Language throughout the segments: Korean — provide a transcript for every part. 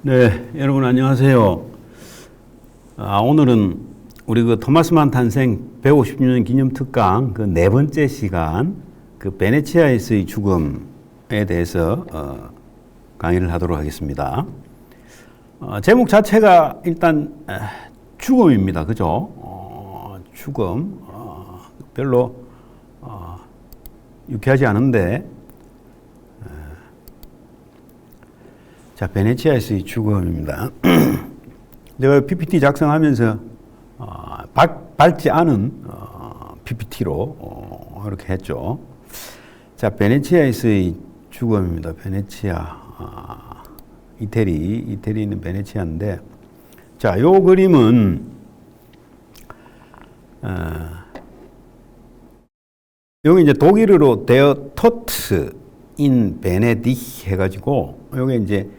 네, 여러분 안녕하세요. 오늘은 우리 토마스 만 탄생 150주년 기념 특강 그 네 번째 시간 그 베네치아에서의 죽음에 대해서 강의를 하도록 하겠습니다. 제목 자체가 일단 죽음입니다. 그죠? 죽음 별로 유쾌하지 않은데 자, 베네치아에서의 죽음입니다. 내가 PPT 작성하면서 밝지 않은 PPT로 이렇게 했죠. 자, 베네치아에서의 죽음입니다. 베네치아, 이태리 있는 베네치아인데, 자, 요 그림은 여기 이제 독일어로 데어 토트 인 베네딕 해가지고 요게 이제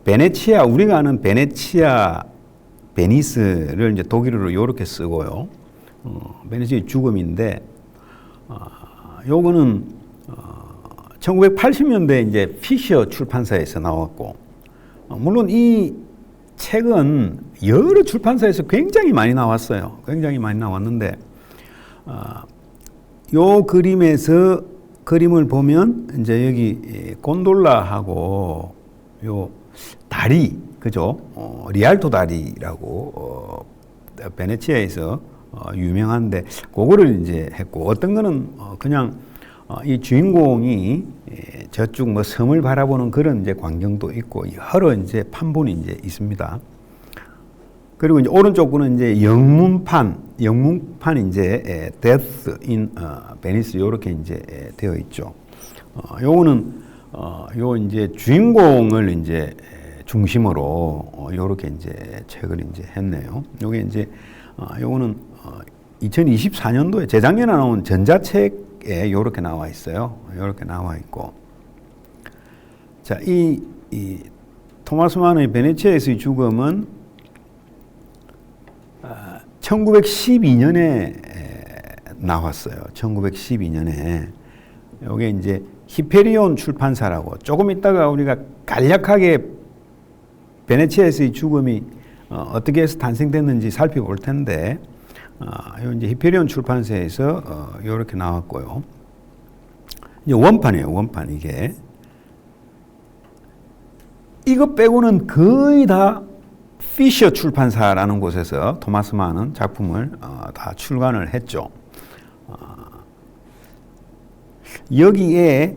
베네치아, 우리가 아는 베네치아, 베니스를 이제 독일어로 이렇게 쓰고요. 베네치아의 죽음인데, 요거는 1980년대 이제 피셔 출판사에서 나왔고, 물론 이 책은 여러 출판사에서 굉장히 많이 나왔어요. 굉장히 많이 나왔는데, 요 그림을 보면 이제 여기 곤돌라하고 요 다리, 그죠? 리알토 다리라고 베네치아에서 유명한데 그거를 이제 했고, 어떤 거는 그냥 이 주인공이 저쪽 뭐 섬을 바라보는 그런 이제 광경도 있고 여러 이제 판본이 이제 있습니다. 그리고 이제 오른쪽 거는 이제 영문판 이제 Death in Venice 요렇게 이제 되어 있죠. 요거는 요 이제 주인공을 이제 중심으로 요렇게 이제 책을 이제 했네요. 요게 이제 요거는 2024년도에 재작년에 나온 전자책에 요렇게 나와 있어요. 요렇게 나와 있고. 자, 이 토마스 만의 베네치아에서의 죽음은 1912년에 나왔어요. 1912년에. 요게 이제 히페리온 출판사라고, 조금 있다가 우리가 간략하게 베네치아에서의 죽음이 어떻게 해서 탄생됐는지 살펴볼 텐데, 요 이제 히페리온 출판사에서 요렇게 나왔고요. 이제 원판이에요. 원판 이게. 이거 빼고는 거의 다 피셔 출판사라는 곳에서 토마스 만은 작품을 다 출간을 했죠. 여기에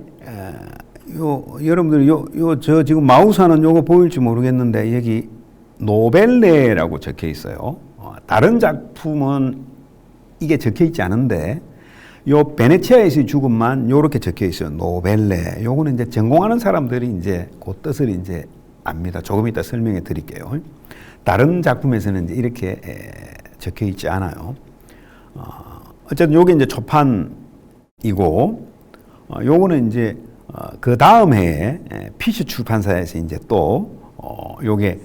여러분들 저 지금 마우스는 요거 보일지 모르겠는데 여기 노벨레라고 적혀 있어요. 다른 작품은 이게 적혀 있지 않은데 요 베네치아에서의 죽음만 요렇게 적혀 있어요. 노벨레. 요거는 이제 전공하는 사람들이 이제 그 뜻을 이제 압니다. 조금 이따 설명해 드릴게요. 다른 작품에서는 이제 이렇게 적혀 있지 않아요. 어쨌든 요게 이제 초판이고, 요거는 이제 그 다음 해에 피셔 출판사에서 이제 또 요게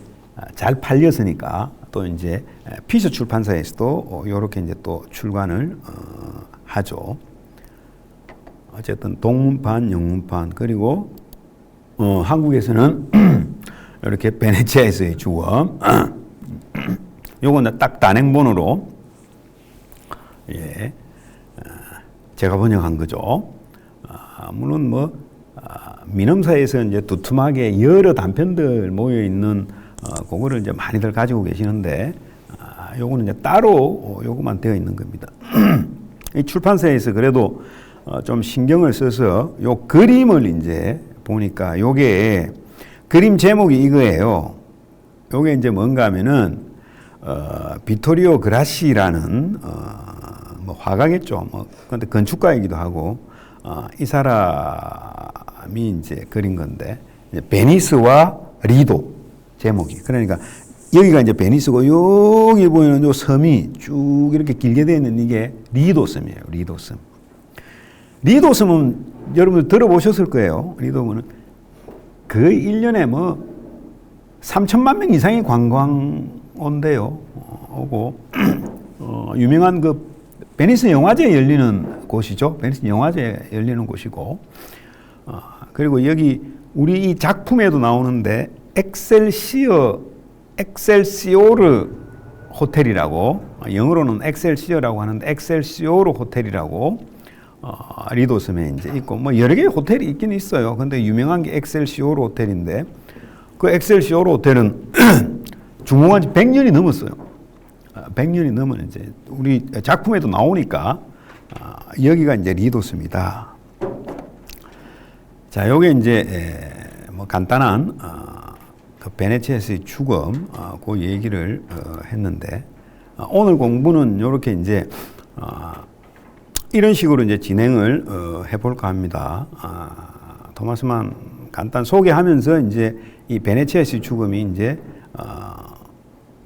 잘 팔렸으니까 또 이제 피셔 출판사에서도 요렇게 이제 또 출간을 하죠. 어쨌든 동문판, 영문판, 그리고 한국에서는 이렇게 베네치아에서의 죽음. 요거는 딱 단행본으로 제가 번역한 거죠. 물론 뭐 민음사에서 이제 두툼하게 여러 단편들 모여 있는 그거를 이제 많이들 가지고 계시는데, 요거는 이제 따로 요거만 되어 있는 겁니다. 이 출판사에서 그래도 좀 신경을 써서 요 그림을 이제 보니까 요게 그림 제목이 이거예요. 요게 이제 뭔가 하면은 비토리오 그라시라는 뭐 화가겠죠. 뭐 근데 건축가이기도 하고 이 사람이 이제 그린 건데, 이제 베니스와 리도 제목이. 그러니까 여기가 이제 베니스고 여기 보이는 요 섬이 쭉 이렇게 길게 되어 있는 이게 리도 섬이에요. 리도 섬. 리도 섬은 여러분들 들어보셨을 거예요. 리도는 거의 1년에 뭐 3천만 명 이상의 관광 온대요. 오고 유명한 그 베니스 영화제 열리는 곳이죠. 베니스 영화제 열리는 곳이고, 그리고 여기 우리 이 작품에도 나오는데 엑셀시오르 호텔이라고, 영어로는 엑셀시어라고 하는데 엑셀시오르 호텔이라고 리도섬에 이제 있고, 뭐 여러 개의 호텔이 있긴 있어요. 근데 유명한 게 엑셀시오르 호텔인데, 그 엑셀시오르 호텔은 중공한 지 100년이 넘었어요. 100년이 넘은 이제 우리 작품에도 나오니까 여기가 이제 리도섬이다. 자, 요게 이제 뭐 간단한 그 베네치아에서의 죽음 그 얘기를 했는데, 오늘 공부는 이렇게 이제 이런 식으로 이제 진행을 해볼까 합니다. 토마스 만 간단 소개하면서 이제 이 베네치아에서의 죽음이 이제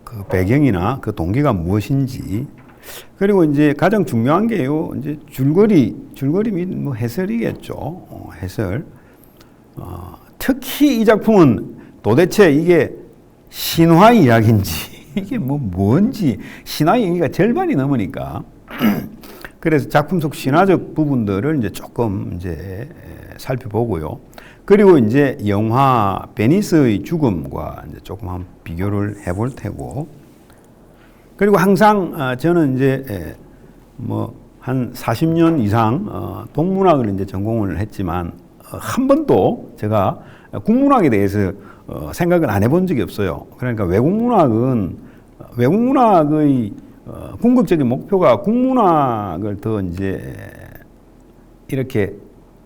그 배경이나 그 동기가 무엇인지, 그리고 이제 가장 중요한 게요, 이제 줄거리 및 뭐 해설이겠죠. 해설. 특히 이 작품은 도대체 이게 신화 이야기인지 이게 뭐 뭔지 신화 얘기가 절반이 넘으니까 그래서 작품 속 신화적 부분들을 이제 조금 이제 살펴보고요. 그리고 이제 영화 베니스의 죽음과 이제 조금 한번 비교를 해볼 테고, 그리고 항상 저는 이제 뭐 한 40년 이상 동문학을 이제 전공을 했지만 한 번도 제가 국문학에 대해서 생각을 안 해본 적이 없어요. 그러니까 외국문학의 궁극적인 목표가 국문학을 더 이제 이렇게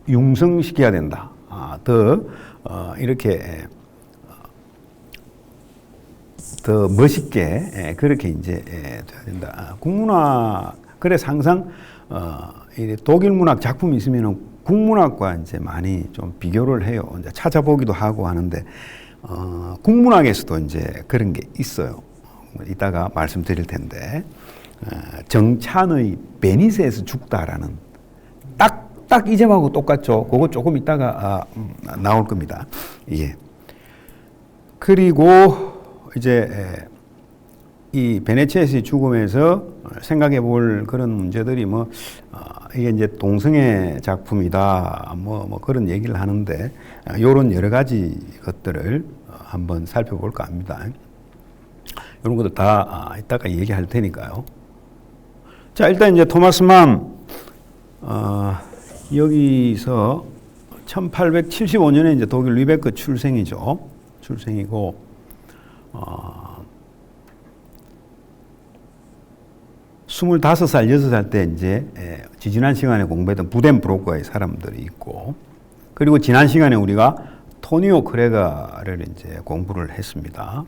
융성시켜야 된다. 더 이렇게 더 멋있게 그렇게 이제 돼야 된다. 국문학, 그래서 항상 독일 문학 작품이 있으면은 국문학과 이제 많이 좀 비교를 해요. 이제 찾아보기도 하고 하는데, 국문학에서도 이제 그런 게 있어요. 이따가 말씀드릴 텐데, 정찬의 베니스에서 죽다라는 딱 이 점하고 똑같죠. 그거 조금 이따가 나올 겁니다. 예. 그리고 이제 이 베네치아에서의 죽음에서 생각해 볼 그런 문제들이 뭐 이게 이제 동성애 작품이다 뭐 그런 얘기를 하는데, 요런 여러 가지 것들을 한번 살펴볼까 합니다. 이런 것도 다 이따가 얘기할 테니까요. 자, 일단 이제 토마스 만 여기서 1875년에 이제 독일 리베크 출생이죠. 출생이고 25살, 6살 때 이제 지난 시간에 공부했던 부덴브로크의 사람들이 있고, 그리고 지난 시간에 우리가 토니오 크레가를 이제 공부를 했습니다.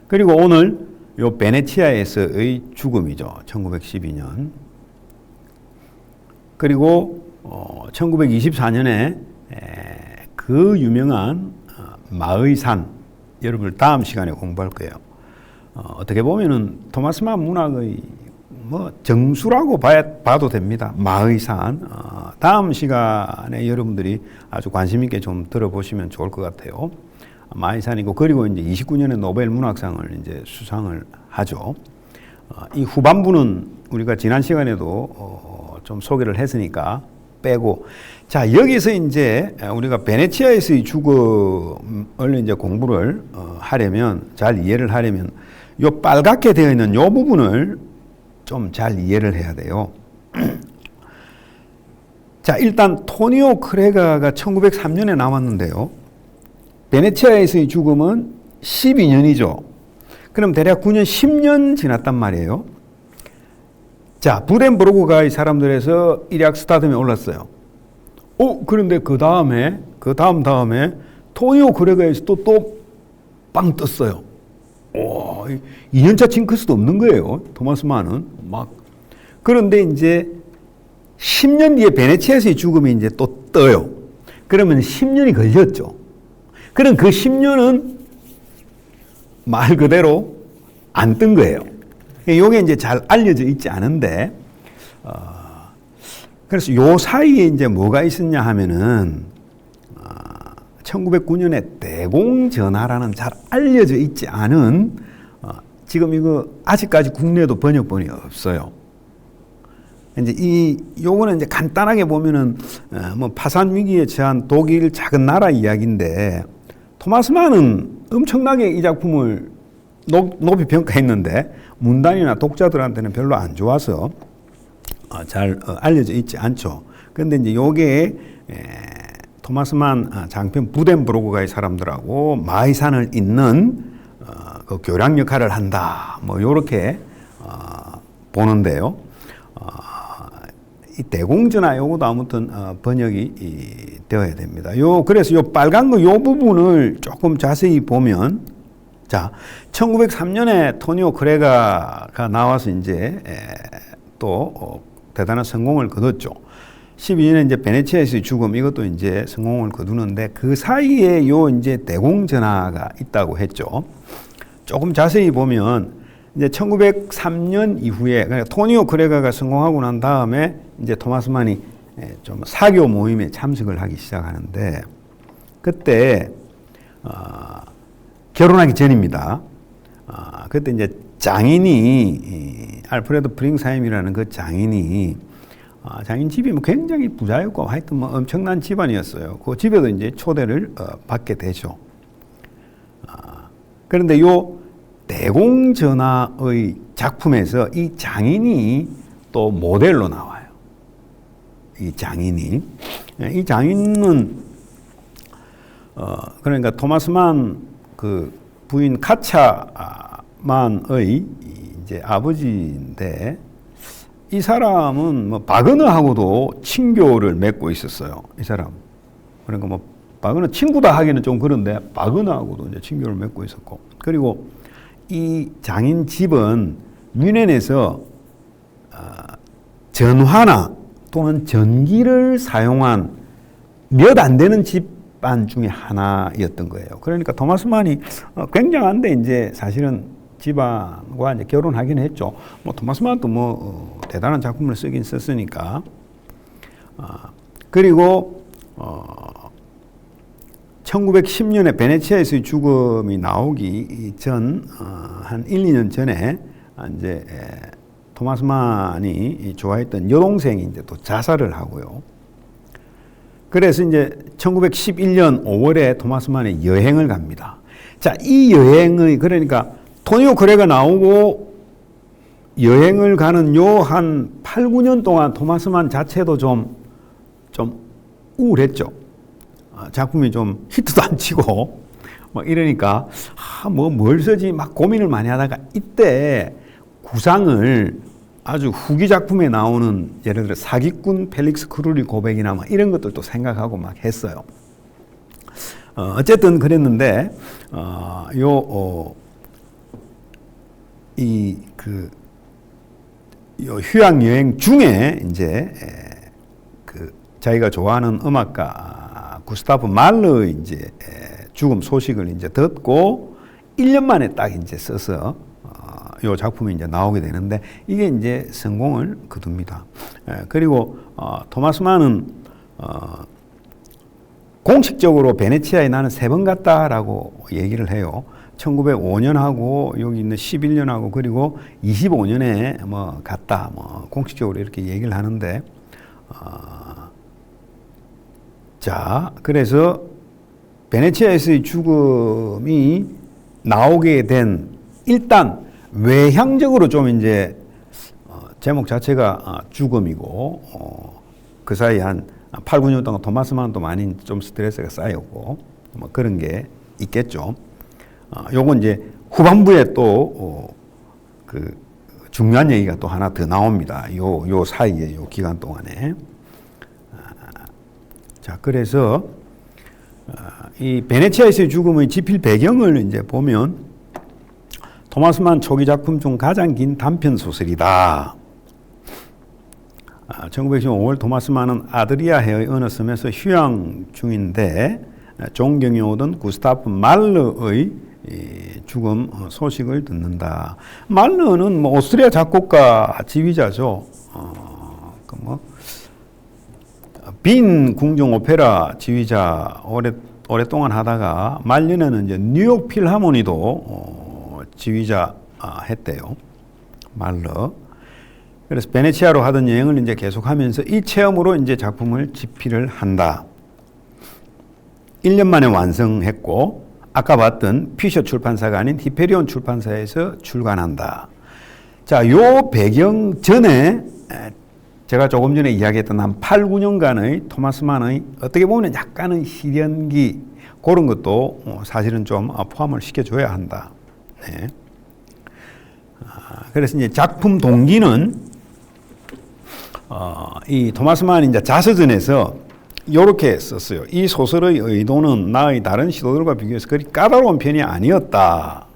그리고 오늘 요 베네치아에서의 죽음이죠. 1912년. 그리고 1924년에 그 유명한 마의 산, 여러분 다음 시간에 공부할 거예요. 어떻게 보면은 토마스 만 문학의 뭐 정수라고 봐도 됩니다. 마의 산. 다음 시간에 여러분들이 아주 관심 있게 좀 들어보시면 좋을 것 같아요. 마의 산이고, 그리고 이제 29년에 노벨 문학상을 이제 수상을 하죠. 이 후반부는 우리가 지난 시간에도 좀 소개를 했으니까 빼고, 자, 여기서 이제 우리가 베네치아에서의 죽음을 이제 공부를 하려면, 잘 이해를 하려면 요 빨갛게 되어 있는 요 부분을 좀 잘 이해를 해야 돼요. 자, 일단 토니오 크레가가 1903년에 나왔는데요. 베네치아에서의 죽음은 12년이죠. 그럼 대략 9년, 10년 지났단 말이에요. 자, 부덴브로크가 이 사람들에서 일약 스타덤에 올랐어요. 그런데 그 다음에 토니오 크레가에서 또 빵 떴어요. 2년차 징크스도 없는 거예요. 토마스 만은 막. 그런데 이제 10년 뒤에 베네치아에서의 죽음이 이제 또 떠요. 그러면 10년이 걸렸죠. 그럼 그 10년은 말 그대로 안 뜬 거예요. 이게 이제 잘 알려져 있지 않은데, 그래서 요 사이에 이제 뭐가 있었냐 하면은, 1909년에 대공전화라는 잘 알려져 있지 않은, 지금 이거 아직까지 국내에도 번역본이 없어요. 이제 요거는 이제 간단하게 보면은, 뭐 파산 위기에 처한 독일 작은 나라 이야기인데, 토마스 만은 엄청나게 이 작품을 높이 평가했는데 문단이나 독자들한테는 별로 안 좋아서 잘 알려져 있지 않죠. 그런데 이제 요게 토마스 만 장편 부덴브로그가의 사람들하고 마이산을 잇는 그 교량 역할을 한다. 뭐 요렇게 보는데요. 이 대공전화 요것도 아무튼 번역이 되어야 됩니다. 그래서 요 빨간 거 요 부분을 조금 자세히 보면, 자, 1903년에 토니오 크레가가 나와서 이제 또 대단한 성공을 거뒀죠. 12년에 이제 베네치아에서의 죽음, 이것도 이제 성공을 거두는데 그 사이에 요 이제 대공전화가 있다고 했죠. 조금 자세히 보면 이제 1903년 이후에, 그러니까 토니오 크레가가 성공하고 난 다음에 이제 토마스 만이 좀 사교 모임에 참석을 하기 시작하는데, 그때 결혼하기 전입니다. 그때 이제 장인이 알프레드 프링사임이라는 그 장인이 장인 집이 뭐 굉장히 부자였고 하여튼 뭐 엄청난 집안이었어요. 그 집에도 이제 초대를 받게 되죠. 그런데 요 대공전화의 작품에서 이 장인이 또 모델로 나와요. 이 장인은 그러니까 토마스 만 그 부인 카차 만의 이제 아버지인데, 이 사람은 뭐 바그너하고도 친교를 맺고 있었어요. 이 사람. 그러니까 뭐 바그너 친구다 하기는 좀 그런데 바그너하고도 이제 친교를 맺고 있었고, 그리고 이 장인 집은 뮌헨에서 전화나 또는 전기를 사용한 몇 안 되는 집안 중에 하나였던 거예요. 그러니까 토마스 만이 굉장한데 이제 사실은 집안과 이제 결혼하긴 했죠. 뭐 토마스 만도 뭐 대단한 작품을 쓰긴 썼으니까. 그리고 1910년에 베네치아에서의 죽음이 나오기 전 한 1, 2년 전에 이제 토마스 만이 좋아했던 여동생이 이제 또 자살을 하고요. 그래서 이제 1911년 5월에 토마스 만이 여행을 갑니다. 자, 이 여행의, 그러니까 토니오 크레가 나오고 여행을 가는 요 한 8, 9년 동안 토마스 만 자체도 좀 우울했죠. 작품이 좀 히트도 안 치고 막 이러니까 뭘 쓰지 막 고민을 많이 하다가 이때 구상을 아주 후기 작품에 나오는 예를 들어 사기꾼 펠릭스 크루리 고백이나 막 이런 것들도 생각하고 막 했어요. 어쨌든 그랬는데 휴양 여행 중에 이제 자기가 좋아하는 음악가 구스타프 말러의 이제 죽음 소식을 이제 듣고 1년 만에 딱 이제 써서 요 작품이 이제 나오게 되는데, 이게 이제 성공을 거둡니다. 그리고 토마스 만은 공식적으로 베네치아에 나는 3번 갔다라고 얘기를 해요. 1905년하고 여기 있는 11년하고 그리고 25년에 뭐 갔다, 뭐 공식적으로 이렇게 얘기를 하는데, 자, 그래서 베네치아에서의 죽음이 나오게 된, 일단 외향적으로 좀 이제 제목 자체가 죽음이고 그 사이 한 8, 9년 동안 토마스 만도 많이 좀 스트레스가 쌓였고 뭐 그런 게 있겠죠. 요건 이제 후반부에 또 그 중요한 얘기가 또 하나 더 나옵니다. 요 사이에 요 기간 동안에. 자, 그래서 이 베네치아에서의 죽음의 집필 배경을 이제 보면 토마스 만 초기 작품 중 가장 긴 단편 소설이다. 1915월 토마스 만은 아드리아해의 어느 섬에서 휴양 중인데 존경해 오던 구스타프 말러의 죽음 소식을 듣는다. 말러는 뭐 오스트리아 작곡가 지휘자죠. 빈 궁정 오페라 지휘자 오랫동안 하다가 말년에는 이제 뉴욕 필하모니도 지휘자 했대요. 말러. 그래서 베네치아로 하던 여행을 이제 계속하면서 이 체험으로 이제 작품을 집필을 한다. 1년 만에 완성했고 아까 봤던 피셔 출판사가 아닌 히페리온 출판사에서 출간한다. 자, 요 배경 전에 제가 조금 전에 이야기했던 한 8, 9년간의 토마스 만의 어떻게 보면 약간의 시련기 그런 것도 사실은 좀 포함을 시켜줘야 한다. 네. 그래서 이제 작품 동기는 이 토마스 만이 이제 자서전에서 이렇게 썼어요. 이 소설의 의도는 나의 다른 시도들과 비교해서 그리 까다로운 편이 아니었다.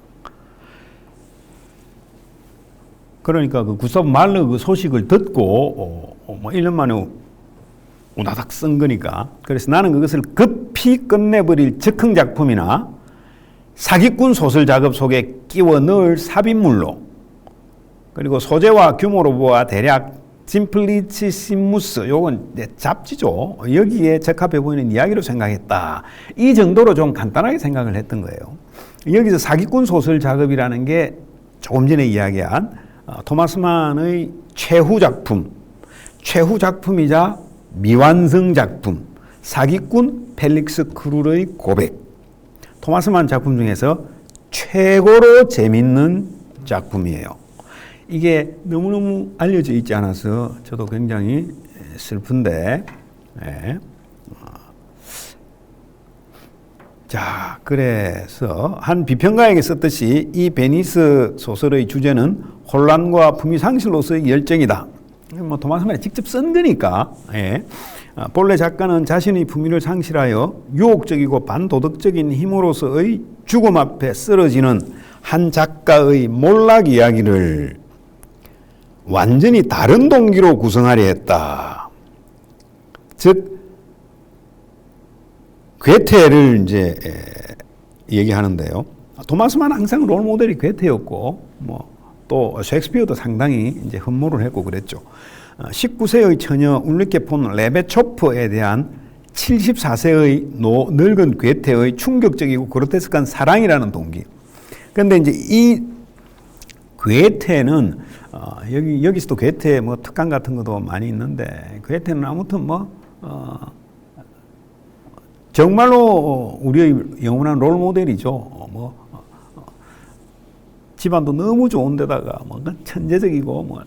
그러니까 그 구스타프 말러 그 소식을 듣고 뭐 1년 만에 우다닥 쓴 거니까. 그래서 나는 그것을 급히 끝내버릴 즉흥 작품이나 사기꾼 소설 작업 속에 끼워 넣을 삽입물로, 그리고 소재와 규모로 보아 대략 심플리치시무스, 요건 잡지죠. 여기에 적합해 보이는 이야기로 생각했다. 이 정도로 좀 간단하게 생각을 했던 거예요. 여기서 사기꾼 소설 작업이라는 게 조금 전에 이야기한 토마스 만의 최후 작품이자 미완성 작품, 사기꾼 펠릭스 크룰의 고백. 토마스 만 작품 중에서 최고로 재밌는 작품이에요. 이게 너무너무 알려져 있지 않아서 저도 굉장히 슬픈데, 네. 자, 그래서 한 비평가에게 썼듯이 이 베니스 소설의 주제는 혼란과 품위 상실로서의 열정이다. 뭐 토마스 만이 직접 쓴 거니까. 예. 본래 작가는 자신의 품위를 상실하여 유혹적이고 반도덕적인 힘으로서의 죽음 앞에 쓰러지는 한 작가의 몰락 이야기를 완전히 다른 동기로 구성하려 했다. 즉 괴테를 이제 얘기하는데요. 토마스만 항상 롤 모델이 괴테였고, 뭐 또 셰익스피어도 상당히 이제 흠모를 했고 그랬죠. 19세의 처녀 울리케 폰 레베초프에 대한 74세의 늙은 괴테의 충격적이고 그로테스크한 사랑이라는 동기. 그런데 이제 이 괴테는 여기서도 괴테 뭐 특강 같은 것도 많이 있는데, 괴테는 아무튼 뭐 정말로 우리의 영원한 롤 모델이죠. 집안도 너무 좋은데다가 뭐 천재적이고, 뭐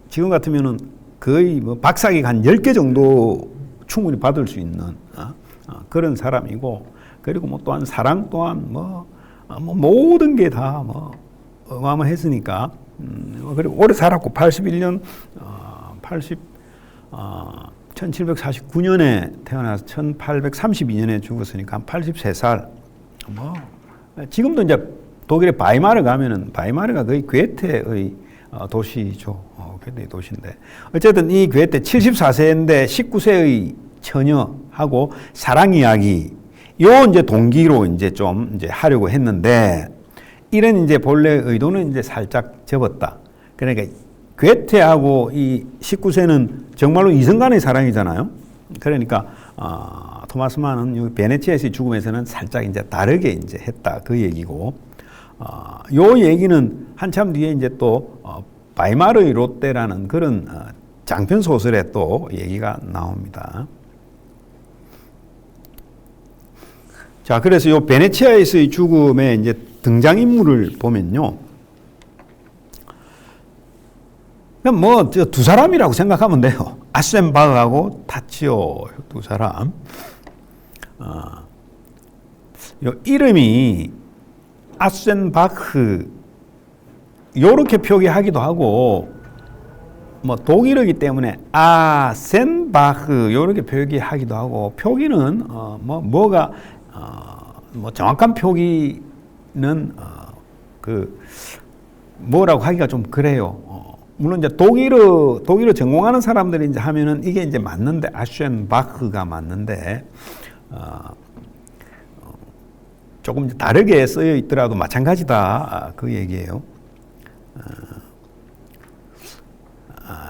지금 같으면은 거의 뭐 박사학위 한 10개 정도 충분히 받을 수 있는 그런 사람이고, 그리고 뭐 또한 사랑 또한 뭐 모든 게 다 뭐 어마어마했으니까. 그리고 오래 살았고 81년 1749년에 태어나서 1832년에 죽었으니까 한 83살. 뭐 지금도 이제 독일의 바이마르 가면은 바이마르가 거의 괴테의 도시죠. 괴테의 도시인데, 어쨌든 이 괴테 74세인데 19세의 처녀하고 사랑 이야기, 요 이제 동기로 이제 좀 이제 하려고 했는데, 이런 이제 본래 의도는 이제 살짝 접었다. 그러니까 괴테하고 이 19세는 정말로 이성 간의 사랑이잖아요. 그러니까 토마스 만은 베네치아에서의 죽음에서는 살짝 이제 다르게 이제 했다, 그 얘기고. 요 얘기는 한참 뒤에 이제 또 바이마르의 롯데라는 그런 장편 소설에 또 얘기가 나옵니다. 자, 그래서 요 베네치아에서의 죽음에 이제 등장인물을 보면요. 뭐 저 두 사람이라고 생각하면 돼요. 아센바흐하고 타치오 두 사람. 요 이름이 아센바흐 요렇게 표기하기도 하고, 뭐 독일어기 때문에 아센바흐 요렇게 표기하기도 하고, 표기는 뭐가 뭐 정확한 표기는 그 뭐라고 하기가 좀 그래요. 물론 이제 독일어 전공하는 사람들이 이제 하면은 이게 이제 맞는데, 아센바흐가 맞는데 조금 다르게 쓰여 있더라도 마찬가지다, 그 얘기예요.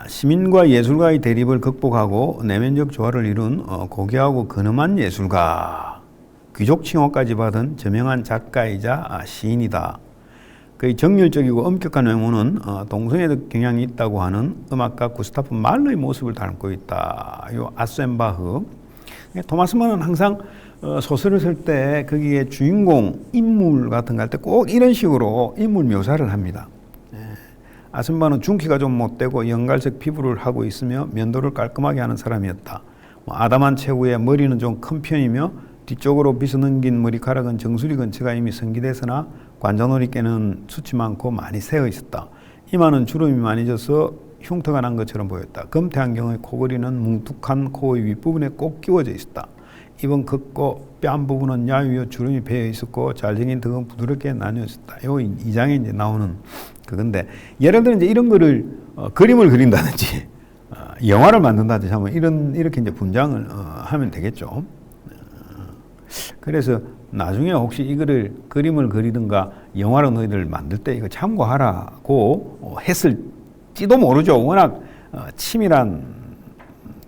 시민과 예술가의 대립을 극복하고 내면적 조화를 이룬 고귀하고 근엄한 예술가, 귀족 칭호까지 받은 저명한 작가이자 시인이다. 그의 정열적이고 엄격한 외모는 동성애적 경향이 있다고 하는 음악가 구스타프 말러의 모습을 닮고 있다. 요 아센바흐. 토마스 만은 항상 소설을 쓸 때 거기에 주인공 인물 같은 거 할 때 꼭 이런 식으로 인물 묘사를 합니다. 아셈바는 중키가 좀 못되고 연갈색 피부를 하고 있으며 면도를 깔끔하게 하는 사람이었다. 아담한 체구에 머리는 좀 큰 편이며 뒤쪽으로 빗어 넘긴 머리카락은 정수리 근처가 이미 성기됐으나 관자놀이께는 숱이 많고 많이 새어 있었다. 이마는 주름이 많이 져서 흉터가 난 것처럼 보였다. 금태 안경의 코걸이는 뭉툭한 코의 윗부분에 꼭 끼워져 있었다. 입은 컸고 뺨 부분은 야위어 주름이 배어 있었고 잘생긴 턱은 부드럽게 나뉘어 있었다. 요 2장에 이제 나오는 그건데, 예를 들어 이제 이런 거를 그림을 그린다든지 영화를 만든다든지 하면 이렇게 이제 분장을 하면 되겠죠. 그래서 나중에 혹시 이거를 그림을 그리든가 영화로 너희들 만들 때 이거 참고하라고 했을지도 모르죠. 워낙 치밀한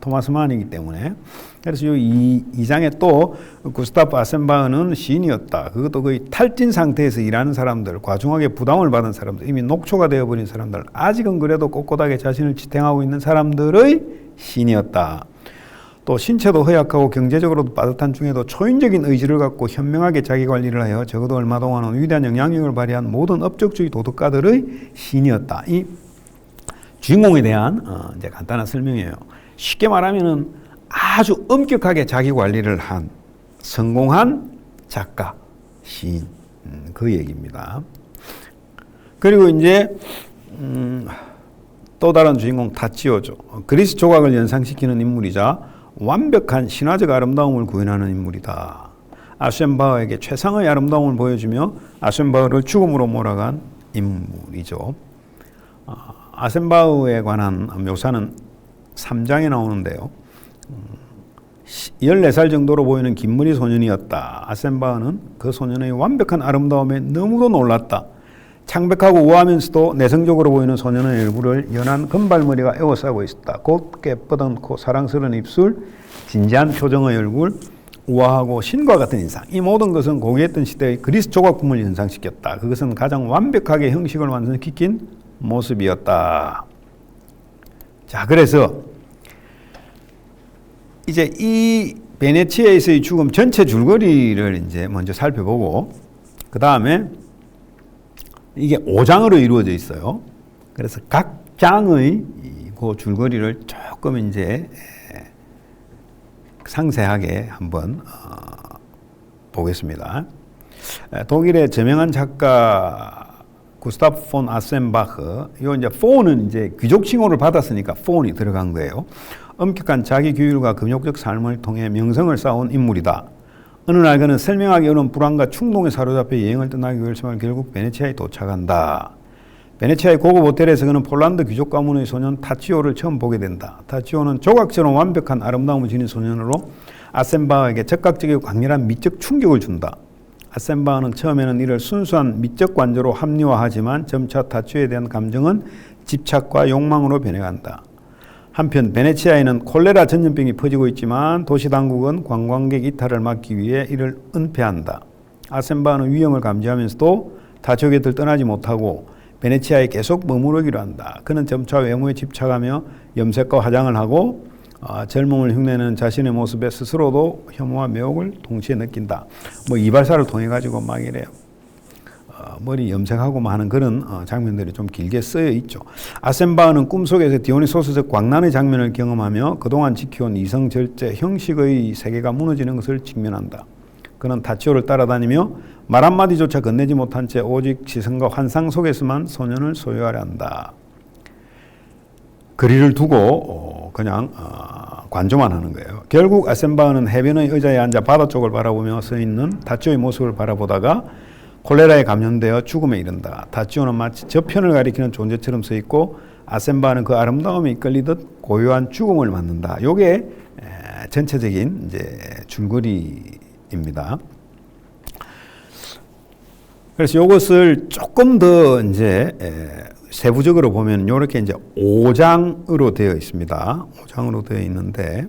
토마스 만이기 때문에. 그래서 이 2장에 또 구스타프 아셈바흐는 시인이었다. 그것도 거의 탈진 상태에서 일하는 사람들, 과중하게 부담을 받은 사람들, 이미 녹초가 되어버린 사람들, 아직은 그래도 꼿꼿하게 자신을 지탱하고 있는 사람들의 시인이었다. 또 신체도 허약하고 경제적으로도 빠듯한 중에도 초인적인 의지를 갖고 현명하게 자기관리를 하여 적어도 얼마 동안은 위대한 영향력을 발휘한 모든 업적주의 도덕가들의 시인이었다. 이 주인공에 대한 이제 간단한 설명이에요. 쉽게 말하면은 아주 엄격하게 자기 관리를 한 성공한 작가, 시인, 그 얘기입니다. 그리고 이제 또 다른 주인공 타치오죠. 그리스 조각을 연상시키는 인물이자 완벽한 신화적 아름다움을 구현하는 인물이다. 아셈바흐에게 최상의 아름다움을 보여주며 아셈바흐를 죽음으로 몰아간 인물이죠. 아셈바흐에 관한 묘사는 3장에 나오는데요. 14살 정도로 보이는 긴머리 소년이었다. 아셈바흐는 그 소년의 완벽한 아름다움에 너무도 놀랐다. 창백하고 우아하면서도 내성적으로 보이는 소년의 얼굴을 연한 금발머리가 에워싸고 있었다. 곱게 뻗어놓고 사랑스러운 입술, 진지한 표정의 얼굴, 우아하고 신과 같은 인상. 이 모든 것은 고귀했던 시대의 그리스 조각품을 연상시켰다. 그것은 가장 완벽하게 형식을 완성시킨 모습이었다. 자, 그래서 이제 이 베네치아에서의 죽음 전체 줄거리를 이제 먼저 살펴보고, 그 다음에 이게 5장으로 이루어져 있어요. 그래서 각 장의 그 줄거리를 조금 이제 상세하게 한번 보겠습니다. 독일의 저명한 작가 구스타프 폰 아셈바흐, 요 이제 폰은 이제 귀족 칭호를 받았으니까 폰이 들어간 거예요. 엄격한 자기 규율과 금욕적 삶을 통해 명성을 쌓은 인물이다. 어느 날 그는 설명하기 어려운 불안과 충동에 사로잡혀 여행을 떠나기 결심하여 결국 베네치아에 도착한다. 베네치아의 고급 호텔에서 그는 폴란드 귀족 가문의 소년 타치오를 처음 보게 된다. 타치오는 조각처럼 완벽한 아름다움을 지닌 소년으로 아셈바흐에게 적극적이고 강렬한 미적 충격을 준다. 아셈바흐는 처음에는 이를 순수한 미적 관조로 합리화하지만 점차 타치오에 대한 감정은 집착과 욕망으로 변해간다. 한편 베네치아에는 콜레라 전염병이 퍼지고 있지만 도시 당국은 관광객 이탈을 막기 위해 이를 은폐한다. 아셈바흐는 위험을 감지하면서도 타치오 곁을 떠나지 못하고 베네치아에 계속 머무르기로 한다. 그는 점차 외모에 집착하며 염색과 화장을 하고 젊음을 흉내내는 자신의 모습에 스스로도 혐오와 매혹을 동시에 느낀다. 뭐 이발사를 통해 가지고 막 이래요. 머리 염색하고 하는 그런 장면들이 좀 길게 쓰여 있죠. 아셈바흐는 꿈속에서 디오니소스적 광란의 장면을 경험하며 그동안 지켜온 이성 절제, 형식의 세계가 무너지는 것을 직면한다. 그는 타치오를 따라다니며 말 한마디조차 건네지 못한 채 오직 지성과 환상 속에서만 소년을 소유하려 한다. 거리를 두고 그냥 관조만 하는 거예요. 결국 아셈바흐는 해변의 의자에 앉아 바다 쪽을 바라보며 서 있는 타치오의 모습을 바라보다가 콜레라에 감염되어 죽음에 이른다. 타치오는 마치 저편을 가리키는 존재처럼 서 있고 아셈바흐는 그 아름다움에 이끌리듯 고요한 죽음을 맞는다. 요게 전체적인 이제 줄거리입니다. 그래서 이것을 조금 더 이제 세부적으로 보면 이렇게 이제 5장으로 되어 있습니다. 5장으로 되어 있는데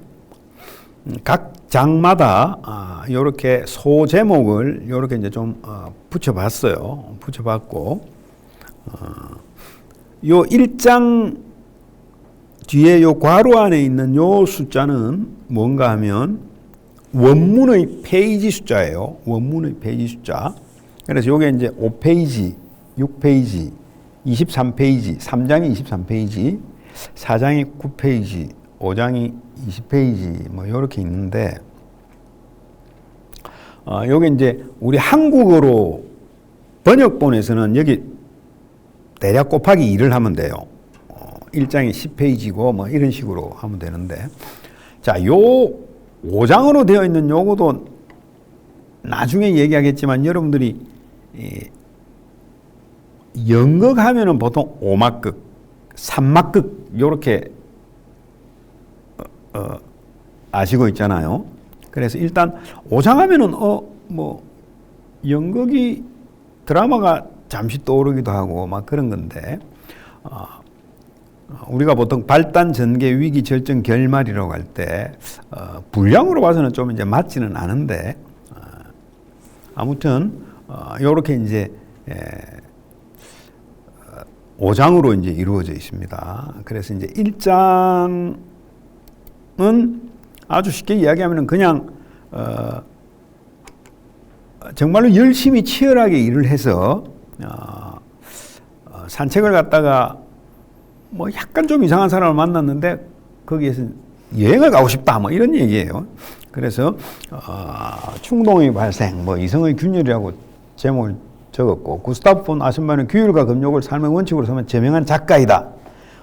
각 장마다 이렇게 소제목을 이렇게 이제 좀 붙여봤어요. 붙여봤고 요 1장 뒤에 요 괄호 안에 있는 요 숫자는 뭔가 하면 원문의 페이지 숫자예요. 원문의 페이지 숫자. 그래서 요게 이제 5페이지, 6페이지, 23페이지, 3장이 23페이지, 4장이 9페이지, 5장이 20페이지, 뭐, 요렇게 있는데, 요게 이제 우리 한국어로 번역본에서는 여기 대략 곱하기 2를 하면 돼요. 1장이 10페이지고, 뭐, 이런 식으로 하면 되는데, 자, 요 5장으로 되어 있는 요거도 나중에 얘기하겠지만 여러분들이 연극하면은 보통 5막극, 3막극 요렇게 아시고 있잖아요. 그래서 일단 5장 하면은 뭐 연극이 드라마가 잠시 떠오르기도 하고 막 그런 건데 우리가 보통 발단, 전개, 위기, 절정, 결말이라고 할 때 분량으로 봐서는 좀 이제 맞지는 않은데 아무튼 요렇게 이제 5장으로 이제 이루어져 있습니다. 그래서 이제 1장은 아주 쉽게 이야기하면 그냥 정말로 열심히 치열하게 일을 해서 산책을 갔다가 뭐 약간 좀 이상한 사람을 만났는데 거기에서 여행을 가고 싶다 뭐 이런 얘기예요. 그래서 충동의 발생, 뭐 이성의 균열이라고 제목을 적었고 구스타프 폰 아셈바는 규율과 금욕을 삶의 원칙으로 삼은 제명한 작가이다.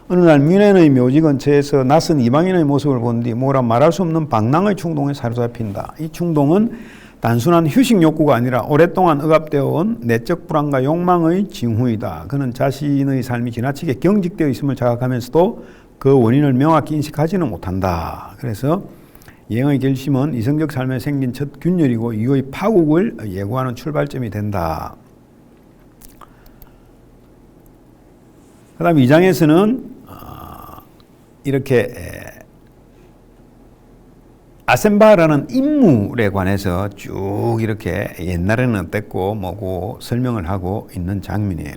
어느 날 뮌헨의 묘지 근처에서 낯선 이방인의 모습을 본 뒤 뭐라 말할 수 없는 방랑의 충동에 사로잡힌다. 이 충동은 단순한 휴식 욕구가 아니라 오랫동안 억압되어 온 내적 불안과 욕망의 징후이다. 그는 자신의 삶이 지나치게 경직되어 있음을 자각하면서도 그 원인을 명확히 인식하지는 못한다. 그래서 여행의 결심은 이성적 삶에 생긴 첫 균열이고 이후의 파국을 예고하는 출발점이 된다. 그 다음 2장에서는 이렇게 아셈바라는 인물에 관해서 쭉 이렇게 옛날에는 어땠고 뭐고 설명을 하고 있는 장면이에요.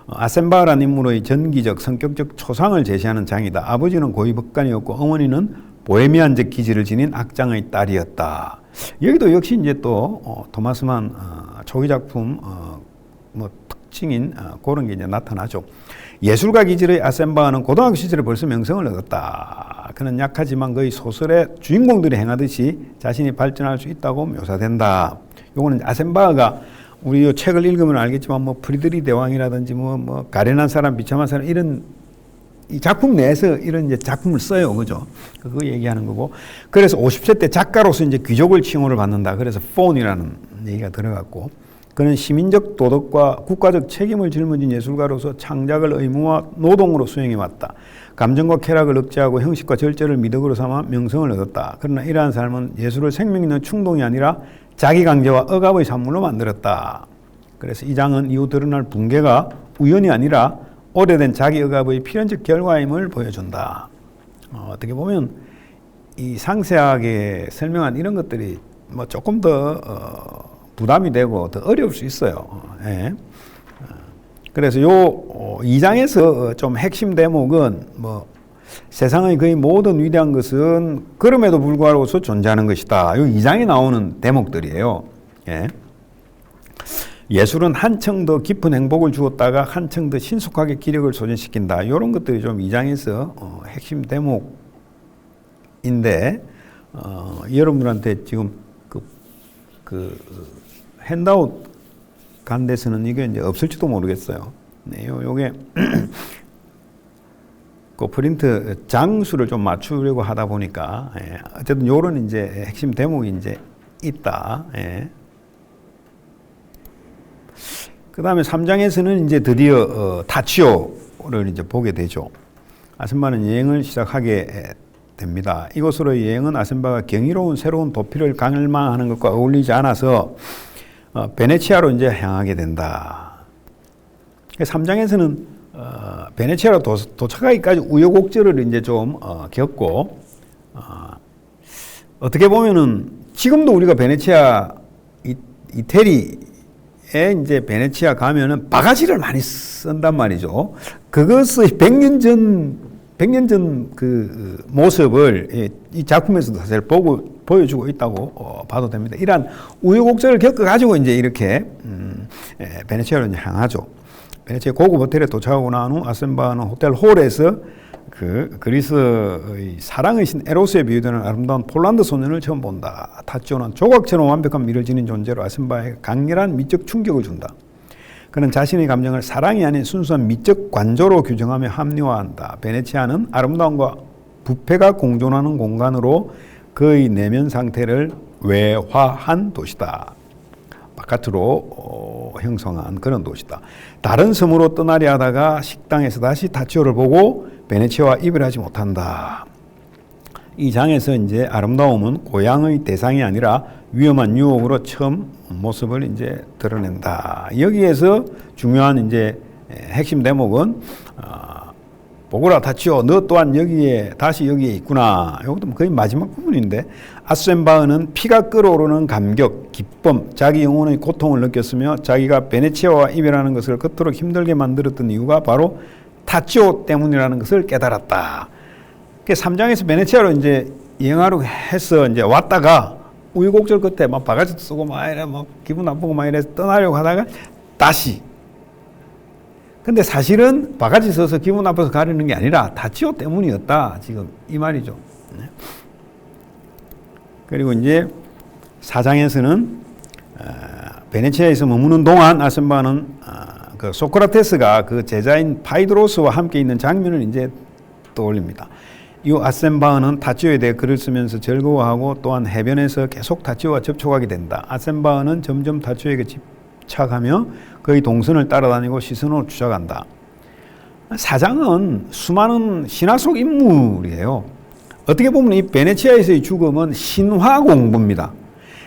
아셈바라는 인물의 전기적 성격적 초상을 제시하는 장이다. 아버지는 고위 법관이었고 어머니는 보헤미안적 기질을 지닌 악장의 딸이었다. 여기도 역시 이제 또 토마스만 초기 작품 뭐 특징인 그런 게 이제 나타나죠. 예술가 기질의 아셈바는 고등학교 시절에 벌써 명성을 얻었다. 그는 약하지만 그의 소설의 주인공들이 행하듯이 자신이 발전할 수 있다고 묘사된다. 요거는 아셈바가 우리 이 책을 읽으면 알겠지만 뭐 프리드리 대왕이라든지 뭐 가련한 사람, 비참한 사람 이런 이 작품 내에서 이런 이제 작품을 써요. 그죠? 그거 얘기하는 거고. 그래서 50세 때 작가로서 이제 귀족을 칭호를 받는다. 그래서 폰이라는 얘기가 들어갔고. 그는 시민적 도덕과 국가적 책임을 짊어진 예술가로서 창작을 의무와 노동으로 수행해왔다. 감정과 쾌락을 억제하고 형식과 절제를 미덕으로 삼아 명성을 얻었다. 그러나 이러한 삶은 예술을 생명 있는 충동이 아니라 자기 강제와 억압의 산물로 만들었다. 그래서 이 장은 이후 드러날 붕괴가 우연이 아니라 오래된 자기 억압의 필연적 결과임을 보여준다. 어떻게 보면 이 상세하게 설명한 이런 것들이 뭐 조금 더 부담이 되고 더 어려울 수 있어요. 예. 그래서 요 2장에서 좀 핵심 대목은 뭐 세상의 거의 모든 위대한 것은 그럼에도 불구하고 존재하는 것이다. 요 2장에 나오는 대목들이에요. 예. 예술은 한층 더 깊은 행복을 주었다가 한층 더 신속하게 기력을 소진시킨다. 이런 것들이 좀 2장에서 핵심 대목인데 여러분들한테 지금 핸드아웃 간 데서는 이게 이제 없을지도 모르겠어요. 네, 요게 그 프린트 장수를 좀 맞추려고 하다 보니까 어쨌든 요런 이제 핵심 대목이 이제 있다. 그 다음에 3장에서는 이제 드디어 타치오를 이제 보게 되죠. 아셈바는 여행을 시작하게 됩니다. 이곳으로의 여행은 아셈바가 경이로운 새로운 도피를 갈망하는 것과 어울리지 않아서 베네치아로 이제 향하게 된다. 3장에서는 베네치아로 도착하기까지 우여곡절을 이제 좀 겪고 어떻게 보면은 지금도 우리가 베네치아 이태리에 이제 베네치아 가면은 바가지를 많이 쓴단 말이죠. 그것의 100년 전 그 모습을 이 작품에서도 사실 보고 보여주고 있다고 봐도 됩니다. 이러한 우여곡절을 겪어가지고 이제 이렇게 베네치아로 이제 향하죠. 베네치아 고급 호텔에 도착하고 난 후 아셈바는 호텔 홀에서 그 그리스의 사랑의 신 에로스에 비유되는 아름다운 폴란드 소년을 처음 본다. 타치오는 조각처럼 완벽한 미를 지닌 존재로 아셈바에게 강렬한 미적 충격을 준다. 그는 자신의 감정을 사랑이 아닌 순수한 미적 관조로 규정하며 합리화한다. 베네치아는 아름다움과 부패가 공존하는 공간으로 그의 내면 상태를 외화한 도시다. 바깥으로 형성한 그런 도시다. 다른 섬으로 떠나려 하다가 식당에서 다시 타치오를 보고 베네치아와 이별하지 못한다. 이 장에서 이제 아름다움은 고향의 대상이 아니라 위험한 유혹으로 처음 모습을 이제 드러낸다. 여기에서 중요한 이제 핵심 대목은 보거라 타치오, 너 또한 여기에 다시 여기에 있구나. 이것도 거의 마지막 부분인데 아셈바흐는 피가 끓어오르는 감격, 기쁨, 자기 영혼의 고통을 느꼈으며 자기가 베네치아와 이별하는 것을 그토록 힘들게 만들었던 이유가 바로 타치오 때문이라는 것을 깨달았다. 그 3장에서 베네치아로 이제 여행하려고 해서 이제 왔다가 우여곡절 끝에 막 바가지도 쓰고 막 이래 막 기분 나쁘고 막 이래 떠나려고 하다가 다시. 근데 사실은 바가지 써서 기분 나빠서 가려는 게 아니라 타치오 때문이었다. 지금 이 말이죠. 그리고 이제 4장에서는 베네치아에서 머무는 동안 아셈바는 그 소크라테스가 그 제자인 파이드로스와 함께 있는 장면을 이제 떠올립니다. 이 아셈바흐는 타치오에 대해 글을 쓰면서 즐거워하고 또한 해변에서 계속 타치오와 접촉하게 된다. 아셈바흐는 점점 타치오에게 집착하며 그의 동선을 따라다니고 시선으로 추적한다. 사장은 수많은 신화 속 인물이에요. 어떻게 보면 이 베네치아에서의 죽음은 신화 공부입니다.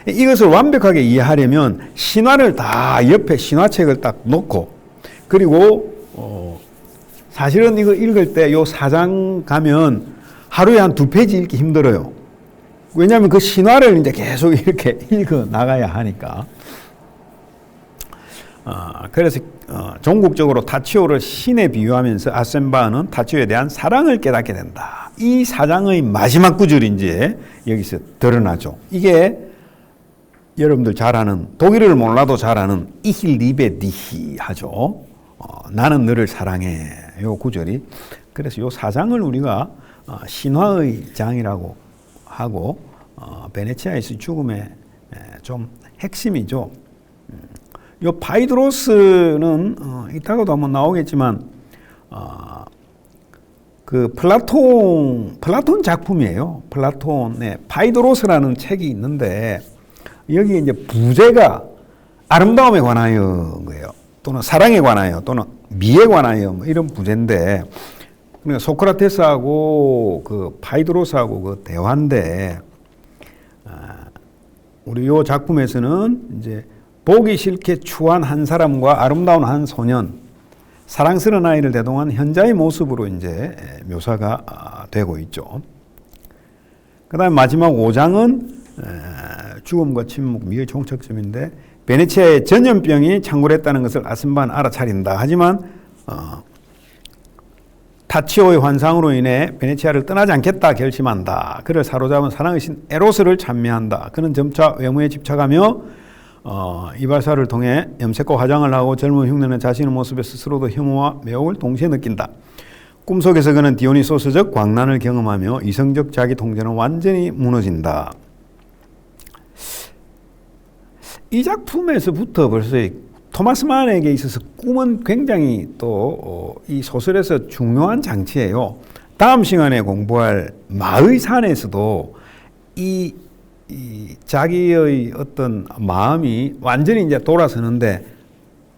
이것을 완벽하게 이해하려면 신화를 다 옆에 신화책을 딱 놓고 그리고 사실은 이거 읽을 때 요 4장 가면 하루에 한 2페이지 읽기 힘들어요. 왜냐하면 그 신화를 이제 계속 이렇게 읽어 나가야 하니까. 그래서 종국적으로 타치오를 신에 비유하면서 아셈바흐는 타치오에 대한 사랑을 깨닫게 된다. 이 4장의 마지막 구절이 이제 여기서 드러나죠. 이게 여러분들 잘 아는, 독일어를 몰라도 잘 아는 Ich liebe dich 하죠. 나는 너를 사랑해. 요 구절이. 그래서 요 4장을 우리가 신화의 장이라고 하고 베네치아에서 죽음의 좀 핵심이죠. 요 파이드로스는 이따가도 한번 나오겠지만 그 플라톤 작품이에요. 플라톤의 파이드로스라는 책이 있는데 여기 이제 부제가 아름다움에 관하여 거예요. 또는 사랑에 관하여 또는 미에 관하여 뭐 이런 부제인데 그러니까 소크라테스하고 그 파이드로스하고 그 대화인데 우리 요 작품에서는 이제 보기 싫게 추한 한 사람과 아름다운 한 소년, 사랑스러운 아이를 대동한 현자의 모습으로 이제 묘사가 되고 있죠. 그 다음에 마지막 5장은 죽음과 침묵, 미의 종착점인데 베네치아의 전염병이 창궐했다는 것을 아셈바는 알아차린다. 하지만 타치오의 환상으로 인해 베네치아를 떠나지 않겠다 결심한다. 그를 사로잡은 사랑의 신 에로스를 찬미한다. 그는 점차 외모에 집착하며 이발사를 통해 염색과 화장을 하고 젊은 흉내는 자신의 모습에 스스로도 혐오와 매혹을 동시에 느낀다. 꿈속에서 그는 디오니소스적 광란을 경험하며 이성적 자기 통제는 완전히 무너진다. 이 작품에서부터 벌써 토마스 만에게 있어서 꿈은 굉장히 또 이 소설에서 중요한 장치예요. 다음 시간에 공부할 마의 산에서도 이 자기의 어떤 마음이 완전히 이제 돌아서는데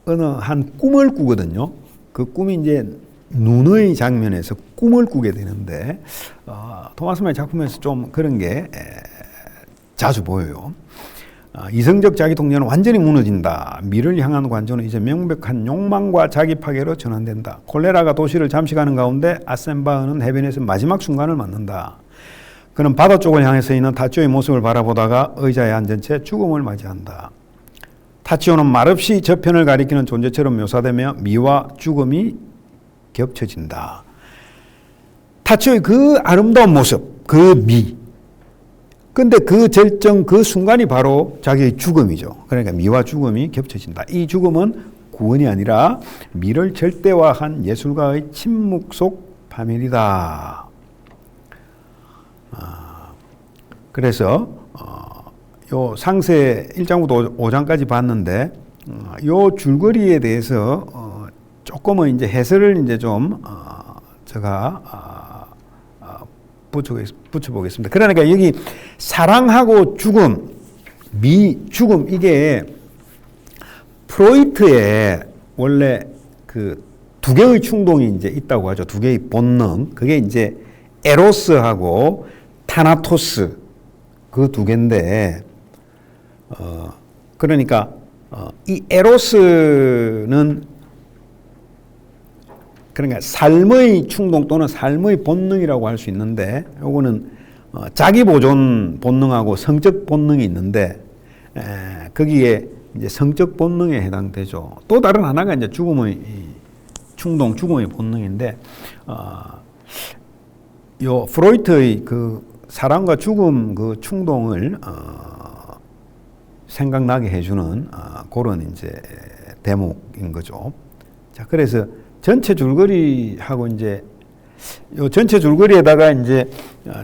어느 한 꿈을 꾸거든요. 그 꿈이 이제 눈의 장면에서 꿈을 꾸게 되는데 토마스 만의 작품에서 좀 그런 게 자주 보여요. 이성적 자기 통제는 완전히 무너진다. 미를 향한 관조는 이제 명백한 욕망과 자기 파괴로 전환된다. 콜레라가 도시를 잠식하는 가운데 아셈바흐는 해변에서 마지막 순간을 맞는다. 그는 바다 쪽을 향해서 있는 타치오의 모습을 바라보다가 의자에 앉은 채 죽음을 맞이한다. 타치오는 말없이 저편을 가리키는 존재처럼 묘사되며 미와 죽음이 겹쳐진다. 타치오의 그 아름다운 모습, 그 미, 근데 그 절정, 그 순간이 바로 자기의 죽음이죠. 그러니까 미와 죽음이 겹쳐진다. 이 죽음은 구원이 아니라 미를 절대화한 예술가의 침묵 속 파멸이다. 그래서 요 상세 1장부터 5장까지 봤는데 요 줄거리에 대해서 조금은 이제 해설을 이제 좀 제가 붙여보겠습니다. 그러니까 여기 사랑하고 죽음, 죽음 이게 프로이트의 원래 그 두 개의 충동이 이제 있다고 하죠. 두 개의 본능. 그게 이제 에로스하고 타나토스 그 두 개인데 그러니까 이 에로스는 그러니까 삶의 충동 또는 삶의 본능이라고 할 수 있는데 요거는 자기 보존 본능하고 성적 본능이 있는데 거기에 이제 성적 본능에 해당되죠. 또 다른 하나가 이제 죽음의 충동, 죽음의 본능인데 요 프로이트의 그 사랑과 죽음 그 충동을 생각나게 해주는 그런 이제 대목인 거죠. 자, 그래서 전체 줄거리하고 이제 요 전체 줄거리에다가 이제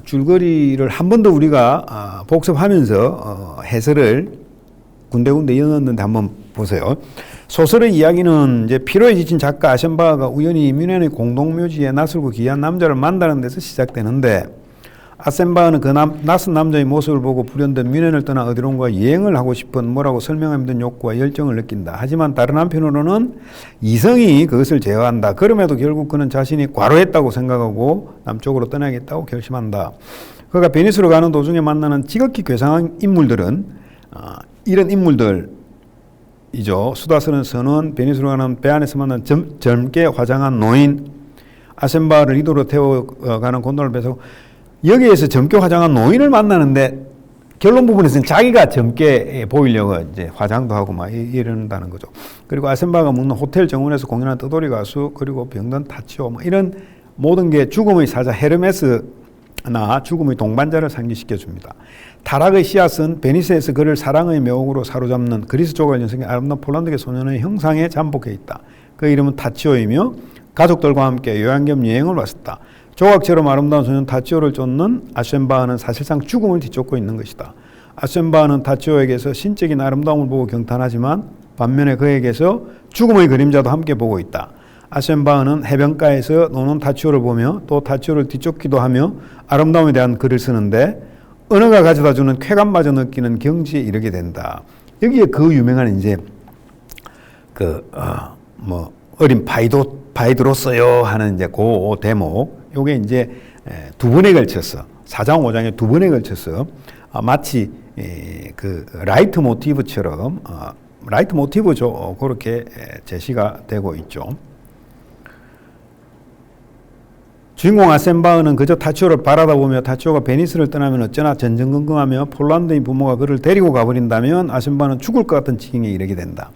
줄거리를 한 번 더 우리가 복습하면서 해설을 군데군데 이어넣는데 한번 보세요. 소설의 이야기는 이제 피로에 지친 작가 아셴바흐가 우연히 뮌헨의 공동묘지에 낯설고 귀한 남자를 만나는 데서 시작되는데 아셴바흐는 그 낯선 남자의 모습을 보고 불현듯 뮌헨을 떠나 어디론가 여행을 하고 싶은 뭐라고 설명하기 힘든 욕구와 열정을 느낀다. 하지만 다른 한편으로는 이성이 그것을 제어한다. 그럼에도 결국 그는 자신이 과로했다고 생각하고 남쪽으로 떠나겠다고 결심한다. 그가 베니스로 가는 도중에 만나는 지극히 괴상한 인물들은 이런 인물들이죠. 수다스런 선원, 베니스로 가는 배 안에서 만난 젊게 화장한 노인, 아셴바흐를 이도로 태워가는 곤돌을 뺏어 여기에서 젊게 화장한 노인을 만나는데 결론 부분에서는 자기가 젊게 보이려고 이제 화장도 하고 막 이런다는 거죠. 그리고 아셴바흐가 묵는 호텔 정원에서 공연한 떠돌이 가수 그리고 병든 타치오 뭐 이런 모든 게 죽음의 사자 헤르메스나 죽음의 동반자를 상기시켜 줍니다. 타락의 씨앗은 베니스에서 그를 사랑의 묘옥으로 사로잡는 그리스 조각 연성의 아름다운 폴란드계 소년의 형상에 잠복해 있다. 그 이름은 타치오이며 가족들과 함께 요양 겸 여행을 왔었다. 조각처럼 아름다운 소년 타치오를 쫓는 아셴바흐는 사실상 죽음을 뒤쫓고 있는 것이다. 아셴바흐는 타치오에게서 신적인 아름다움을 보고 경탄하지만 반면에 그에게서 죽음의 그림자도 함께 보고 있다. 아셴바흐는 해변가에서 노는 타치오를 보며 또 타치오를 뒤쫓기도 하며 아름다움에 대한 글을 쓰는데 언어가 가져다주는 쾌감마저 느끼는 경지에 이르게 된다. 여기에 그 유명한 이제 어린 바이드로서요 하는 이제 그 대목, 요게 이제 두 번에 걸쳐서 4장 5장에 두 번에 걸쳐서 마치 그 라이트 모티브처럼 라이트 모티브죠. 그렇게 제시가 되고 있죠. 주인공 아셴바흐는 그저 타치오를 바라다 보며 타치오가 베니스를 떠나면 어쩌나 전전긍긍하며 폴란드의 부모가 그를 데리고 가버린다면 아셴바흐는 죽을 것 같은 지경에 이르게 된다.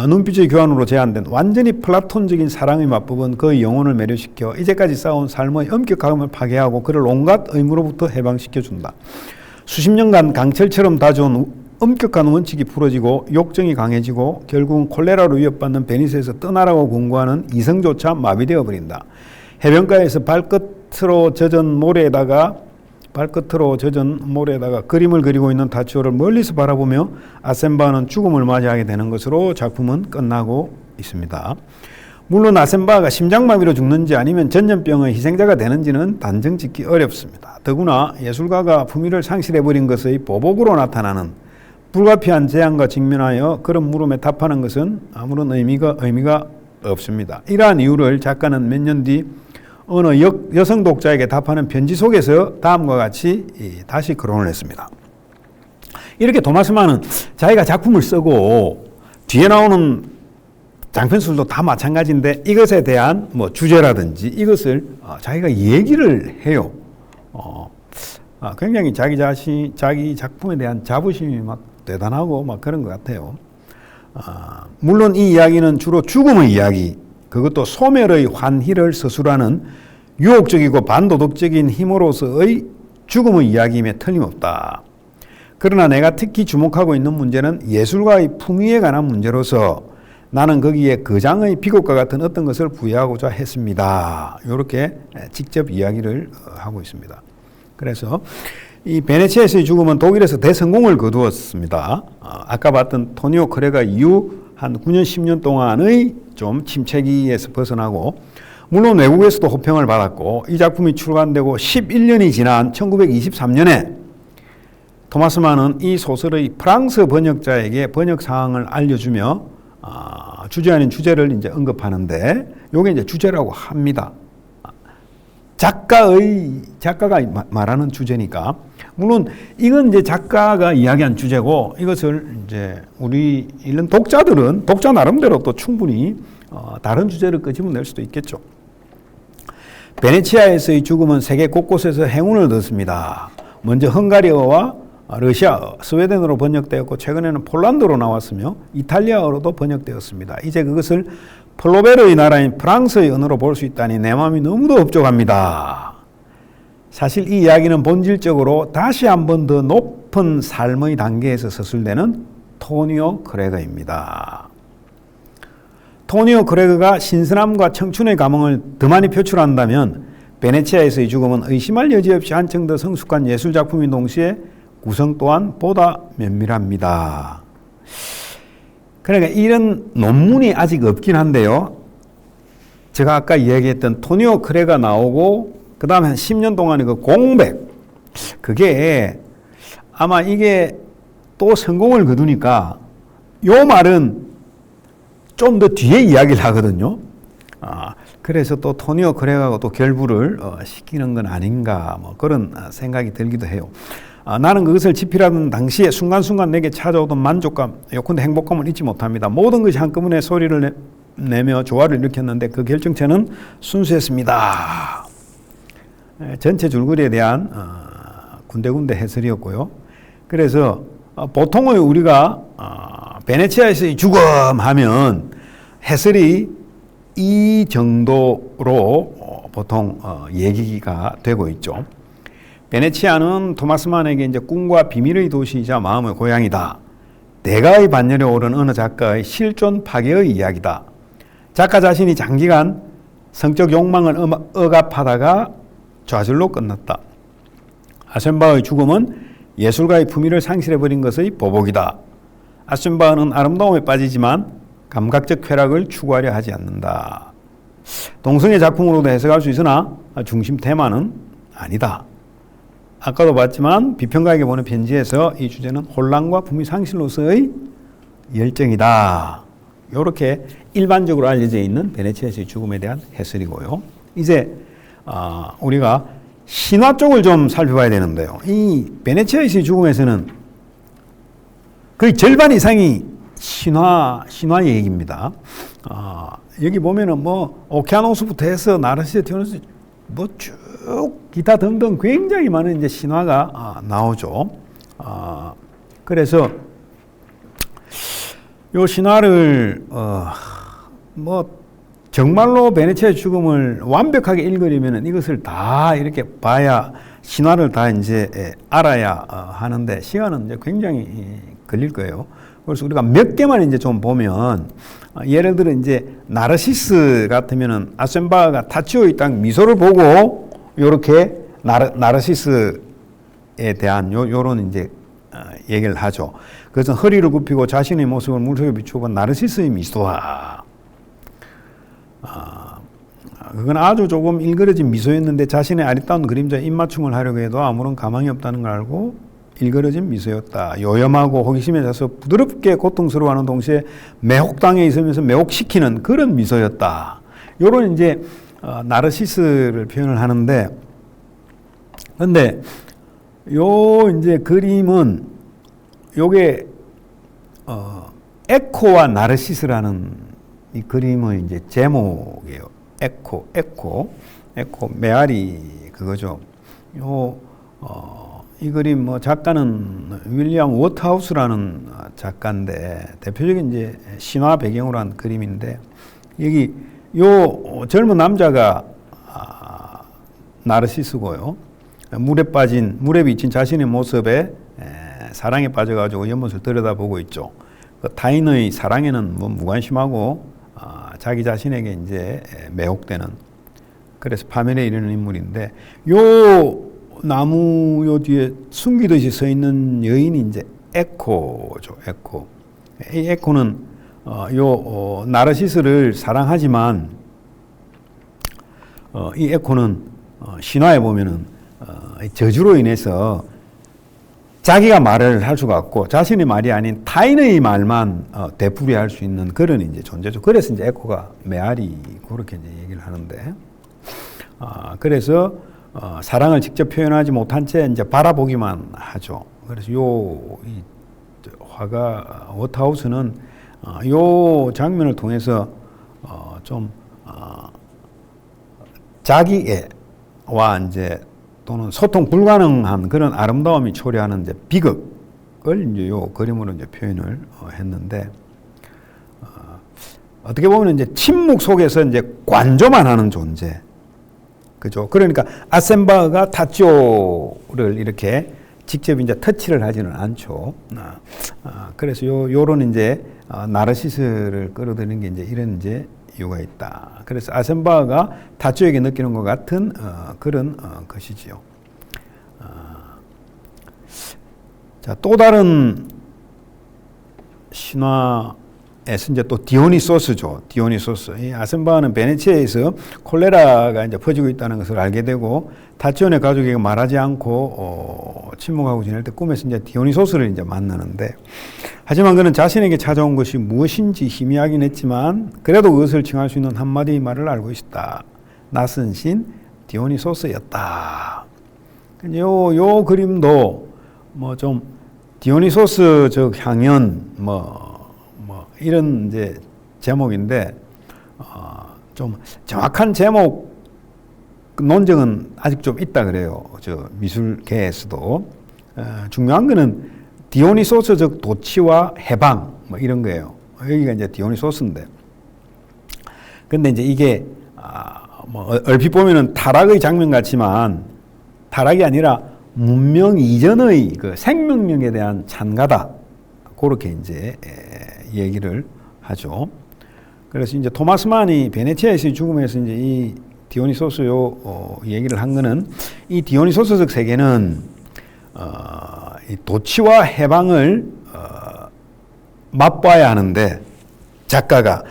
눈빛의 교환으로 제한된 완전히 플라톤적인 사랑의 맞법은 그의 영혼을 매료시켜 이제까지 쌓아온 삶의 엄격함을 파괴하고 그를 온갖 의무로부터 해방시켜준다. 수십 년간 강철처럼 다져온 엄격한 원칙이 풀어지고 욕정이 강해지고 결국은 콜레라로 위협받는 베니스에서 떠나라고 권고하는 이성조차 마비되어 버린다. 해변가에서 발끝으로 젖은 모래에다가 그림을 그리고 있는 타치오를 멀리서 바라보며 아셴바흐는 죽음을 맞이하게 되는 것으로 작품은 끝나고 있습니다. 물론 아셴바흐가 심장마비로 죽는지 아니면 전염병의 희생자가 되는지는 단정 짓기 어렵습니다. 더구나 예술가가 품위를 상실해버린 것의 보복으로 나타나는 불가피한 재앙과 직면하여 그런 물음에 답하는 것은 아무런 의미가 없습니다. 이러한 이유를 작가는 몇 년 뒤 어느 여성 독자에게 답하는 편지 속에서 다음과 같이 다시 거론을 했습니다. 이렇게 토마스 만은 자기가 작품을 쓰고 뒤에 나오는 장편술도 다 마찬가지인데 이것에 대한 뭐 주제라든지 이것을 자기가 얘기를 해요. 굉장히 자기 작품에 대한 자부심이 막 대단하고 막 그런 것 같아요. 물론 이 이야기는 주로 죽음의 이야기, 그것도 소멸의 환희를 서술하는 유혹적이고 반도덕적인 힘으로서의 죽음의 이야기임에 틀림없다. 그러나 내가 특히 주목하고 있는 문제는 예술가의 품위에 관한 문제로서 나는 거기에 거장의 비극과 같은 어떤 것을 부여하고자 했습니다. 이렇게 직접 이야기를 하고 있습니다. 그래서 이 베네치아에서의 죽음은 독일에서 대성공을 거두었습니다. 아까 봤던 토니오 크레가 이후 한 9년, 10년 동안의 좀 침체기에서 벗어나고, 물론 외국에서도 호평을 받았고, 이 작품이 출간되고 11년이 지난 1923년에 토마스 만은 이 소설의 프랑스 번역자에게 번역 사항을 알려주며 주제 아닌 주제를 이제 언급하는데, 요게 이제 주제라고 합니다. 작가가 말하는 주제니까. 물론 이건 이제 작가가 이야기한 주제고, 이것을 이제 우리 이런 독자들은 독자 나름대로 또 충분히 다른 주제를 끄집어낼 수도 있겠죠. 베네치아에서의 죽음은 세계 곳곳에서 행운을 얻었습니다. 먼저 헝가리어와 러시아어, 스웨덴어로 번역되었고 최근에는 폴란드로 나왔으며 이탈리아어로도 번역되었습니다. 이제 그것을 플로베르의 나라인 프랑스의 언어로 볼 수 있다니 내 마음이 너무도 흡족합니다. 사실 이 이야기는 본질적으로 다시 한 번 더 높은 삶의 단계에서 서술되는 토니오 크레거입니다. 토니오 크레거가 신선함과 청춘의 감흥을 더 많이 표출한다면 베네치아에서의 죽음은 의심할 여지 없이 한층 더 성숙한 예술작품인 동시에 구성 또한 보다 면밀합니다. 그러니까 이런 논문이 아직 없긴 한데요. 제가 아까 이야기했던 토니오 크레가 나오고 그 다음에 한 10년 동안의 그 공백, 그게 아마 이게 또 성공을 거두니까 요 말은 좀 더 뒤에 이야기를 하거든요. 그래서 또 토니오 크레가하고 또 결부를 시키는 건 아닌가, 뭐 그런 생각이 들기도 해요. 나는 그것을 집필하던 당시에 순간순간 내게 찾아오던 만족감, 요컨대 행복감을 잊지 못합니다. 모든 것이 한꺼번에 소리를 내며 조화를 일으켰는데 그 결정체는 순수했습니다. 전체 줄거리에 대한 군데군데 해설이었고요. 그래서 보통의 우리가 베네치아에서의 죽음 하면 해설이 이 정도로 보통 얘기가 되고 있죠. 베네치아는 토마스 만에게 이제 꿈과 비밀의 도시이자 마음의 고향이다. 대가의 반열에 오른 어느 작가의 실존 파괴의 이야기다. 작가 자신이 장기간 성적 욕망을 억압하다가 좌절로 끝났다. 아센바의 죽음은 예술가의 품위를 상실해버린 것의 보복이다. 아센바는 아름다움에 빠지지만 감각적 쾌락을 추구하려 하지 않는다. 동성애 작품으로도 해석할 수 있으나 중심 테마는 아니다. 아까도 봤지만 비평가에게 보낸 편지에서 이 주제는 혼란과 품위 상실로서의 열정이다. 이렇게 일반적으로 알려져 있는 베네치아에서의 죽음에 대한 해설이고요. 이제 우리가 신화 쪽을 좀 살펴봐야 되는데요. 이 베네치아에서의 죽음에서는 거의 절반 이상이 신화 얘기입니다. 여기 보면은 뭐 오케아노스부터 해서 나르시스, 디오니소스 뭐 쭉 기타 등등 굉장히 많은 이제 신화가 나오죠. 그래서 요 신화를 뭐 정말로 베네치아의 죽음을 완벽하게 읽으려면 이것을 다 이렇게 봐야, 신화를 다 이제 알아야 하는데 시간은 이제 굉장히 걸릴 거예요. 그래서 우리가 몇 개만 이제 좀 보면, 예를 들어 이제 나르시스 같으면은 아센바가 타치오의 땅 미소를 보고 요렇게 나르시스에 대한 요런 이제 얘기를 하죠. 그래서 허리를 굽히고 자신의 모습을 물속에 비추어본 나르시스의 미소와, 그건 아주 조금 일그러진 미소였는데 자신의 아리따운 그림자에 입맞춤을 하려고 해도 아무런 가망이 없다는 걸 알고 일그러진 미소였다. 요염하고 호기심에 차서 부드럽게 고통스러워하는 동시에 매혹당해 있으면서 매혹시키는 그런 미소였다. 요런 이제 나르시스를 표현을 하는데, 근데 요 이제 그림은 요게 에코와 나르시스라는 이 그림의 이제 제목이에요. 에코 메아리 그거죠. 이 그림 뭐 작가는 윌리엄 워트하우스라는 작가인데 대표적인 이제 신화 배경으로 한 그림인데, 여기 요 젊은 남자가 나르시스고요. 물에 비친 자신의 모습에 사랑에 빠져가지고 연못을 들여다보고 있죠. 그 타인의 사랑에는 뭐 무관심하고 자기 자신에게 이제 매혹되는, 그래서 파멸에 이르는 인물인데, 요 나무 요 뒤에 숨기듯이 서 있는 여인이 이제 에코죠. 에코. 이 에코는 나르시스를 사랑하지만 이 에코는 신화에 보면은 저주로 인해서 자기가 말을 할 수가 없고 자신의 말이 아닌 타인의 말만 되풀이할 수 있는 그런 이제 존재죠. 그래서 이제 에코가 메아리 그렇게 이제 얘기를 하는데, 그래서 사랑을 직접 표현하지 못한 채 이제 바라보기만 하죠. 그래서 이 화가 워트하우스는 요 장면을 통해서 좀 자기와 이제 또는 소통 불가능한 그런 아름다움이 초래하는 이제 비극을 이제 요 그림으로 이제 표현을 했는데, 어떻게 보면 이제 침묵 속에서 이제 관조만 하는 존재. 그죠? 그러니까 아센바흐가 타쪼를 이렇게 직접 이제 터치를 하지는 않죠. 그래서 요런 이제 나르시스를 끌어들이는 게 이제 이런 이제 이유가 있다. 그래서 아센바흐가 타쪼에게 느끼는 것 같은 그런 것이지요. 자, 또 다른 신화에서 이제 또 디오니소스죠. 디오니소스. 이 아센바흐는 베네치아에서 콜레라가 이제 퍼지고 있다는 것을 알게 되고 타치온의 가족에게 말하지 않고 침묵하고 지낼 때 꿈에서 이제 디오니소스를 이제 만나는데, 하지만 그는 자신에게 찾아온 것이 무엇인지 희미하긴 했지만 그래도 그것을 칭할 수 있는 한마디 말을 알고 있었다. 낯선 신 디오니소스였다. 요 그림도 뭐 좀 디오니소스적 향연 이런 이제 제목인데, 좀 정확한 제목 논쟁은 아직 좀 있다 그래요. 저 미술계에서도. 중요한 거는 디오니소스적 도취와 해방 뭐 이런 거예요. 여기가 이제 디오니소스인데. 근데 이제 이게 뭐 얼핏 보면은 타락의 장면 같지만 타락이 아니라 문명 이전의 그 생명력에 대한 찬가다. 그렇게 이제 얘기를 하죠. 그래서 이제 토마스 만이 베네치아에서의 죽음에서 이제 이 디오니소스 얘기를 한 거는, 이 디오니소스적 세계는 이 도취와 해방을 맛봐야 하는데 작가가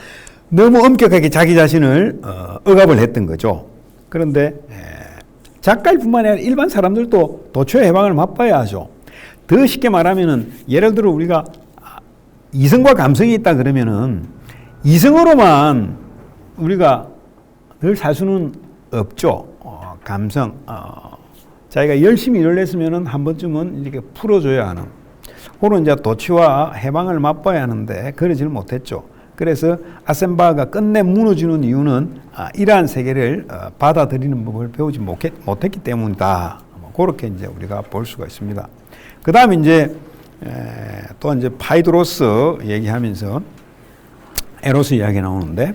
너무 엄격하게 자기 자신을 억압을 했던 거죠. 그런데 작가일 뿐만 아니라 일반 사람들도 도취와 해방을 맛봐야 하죠. 더 쉽게 말하면은, 예를 들어 우리가 이성과 감성이 있다 그러면은 이성으로만 우리가 늘 살 수는 없죠. 감성, 자기가 열심히 일을 했으면은 한 번쯤은 이렇게 풀어줘야 하는, 그런 이제 도취와 해방을 맛봐야 하는데 그러지를 못했죠. 그래서 아센바흐가 끝내 무너지는 이유는 이러한 세계를 받아들이는 법을 배우지 못했기 때문이다. 그렇게 이제 우리가 볼 수가 있습니다. 그 다음에 이제 또 이제 파이드로스 얘기하면서 에로스 이야기 나오는데,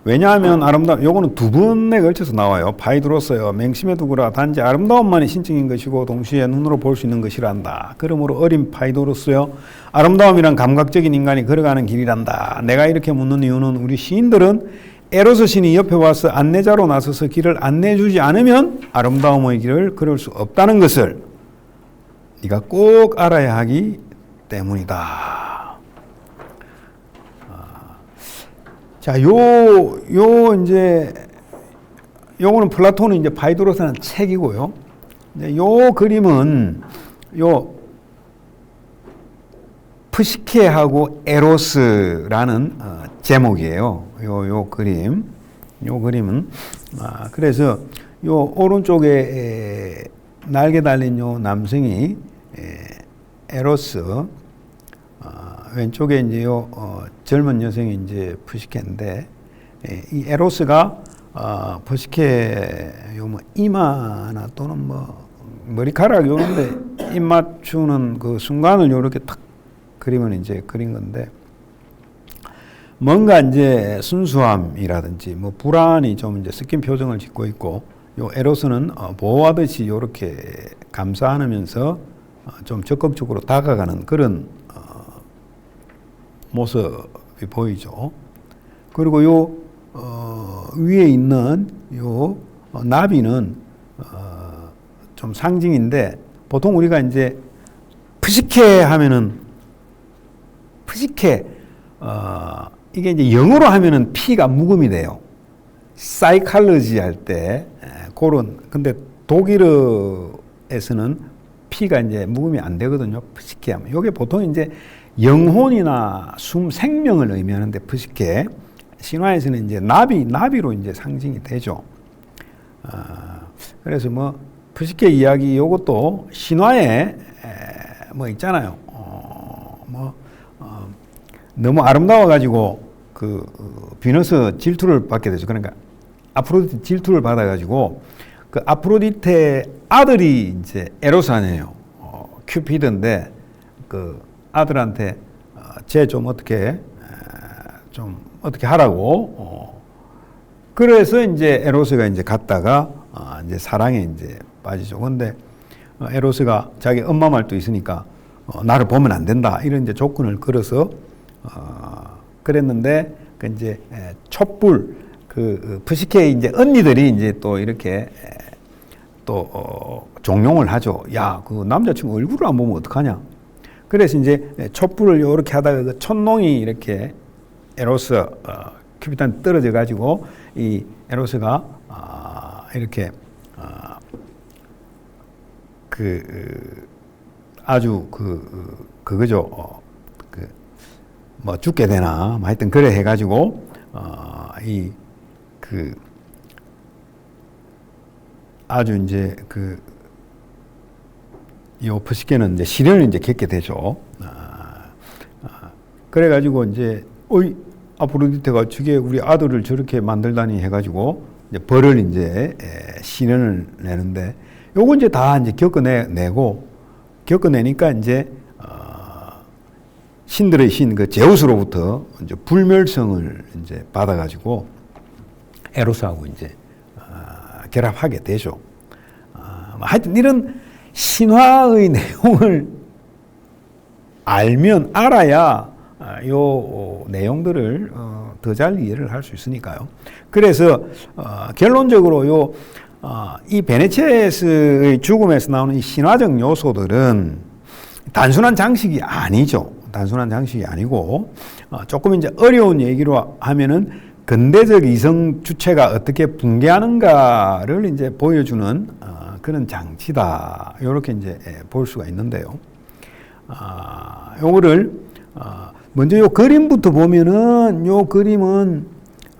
왜냐하면 요거는 두 번에 걸쳐서 나와요. 파이드로스여, 맹심에 두거라. 단지 아름다움만이 신적인 것이고 동시에 눈으로 볼 수 있는 것이란다. 그러므로 어린 파이드로스여, 아름다움이란 감각적인 인간이 걸어가는 길이란다. 내가 이렇게 묻는 이유는 우리 시인들은 에로스 신이 옆에 와서 안내자로 나서서 길을 안내해주지 않으면 아름다움의 길을 걸을 수 없다는 것을 네가 꼭 알아야 하기 때문이다. 자, 이제 요거는 플라톤의 이제 파이드로스라는 책이고요. 요 그림은 프시케하고 에로스라는 제목이에요. 요 그림은 그래서 요 오른쪽에 날개 달린 요 남성이 에로스, 왼쪽에 이제 젊은 여성이 이제 프시케인데, 이 에로스가 프시케 뭐 이마나 또는 뭐 머리카락 요런데 입 맞추는 그 순간을 요렇게 탁 그림을 이제 그린 건데, 뭔가 이제 순수함이라든지 뭐 불안이 좀 이제 섞인 표정을 짓고 있고, 요 에로스는 보호하듯이 이렇게 감싸 안으면서 좀 적극적으로 다가가는 그런 모습이 보이죠. 그리고 요 위에 있는 요 나비는 좀 상징인데, 보통 우리가 이제 푸시케 하면은 푸시케 이게 이제 영어로 하면은 P가 묵음이 돼요. 사이칼러지 할 때 그런, 근데 독일어에서는 P가 이제 묵음이 안 되거든요. 푸시케 하면 요게 보통 이제 영혼이나 생명을 의미하는데, 푸시케 신화에서는 이제 나비로 이제 상징이 되죠. 그래서 뭐 푸시케 이야기 요것도 신화에 뭐 있잖아요. 너무 아름다워 가지고 비너스 질투를 받게 되죠. 그러니까 아프로디테 질투를 받아 가지고 그 아프로디테 아들이 이제 에로스 아니에요. 큐피드인데 그 아들한테 쟤 좀 어떻게 하라고. 그래서 이제 에로스가 이제 갔다가 이제 사랑에 이제 빠지죠. 근데 에로스가 자기 엄마 말도 있으니까 나를 보면 안 된다, 이런 이제 조건을 걸어서 그랬는데, 그 이제 촛불 푸시케 이제 언니들이 이제 또 이렇게 또 종용을 하죠. 야, 그 남자친구 얼굴을 안 보면 어떡하냐. 그래서 이제 촛불을 이렇게 하다가 그 촛농이 이렇게 에로스 큐피드한테 떨어져 가지고 이 에로스가 이렇게 아주 그거죠. 뭐 죽게 되나, 뭐 하여튼 그래 해가지고 아주 이제 요 푸시케는 이제 시련을 이제 겪게 되죠. 그래가지고 이제 아프로디테가 저게 우리 아들을 저렇게 만들다니 해가지고 이제 벌을 이제 시련을 내는데, 요거 이제 다 이제 겪어내니까 이제 신들의 신 그 제우스로부터 이제 불멸성을 이제 받아가지고 에로스하고 이제 결합하게 되죠. 하여튼 이런 신화의 내용을 알아야 요 내용들을 더 잘 이해를 할 수 있으니까요. 그래서 결론적으로 이 베네치에스의 죽음에서 나오는 이 신화적 요소들은 단순한 장식이 아니죠. 단순한 장식이 아니고 조금 이제 어려운 얘기로 하면은 근대적 이성 주체가 어떻게 붕괴하는가를 이제 보여주는 그런 장치다, 이렇게 이제 볼 수가 있는데요. 요거를 먼저 요 그림부터 보면은, 요 그림은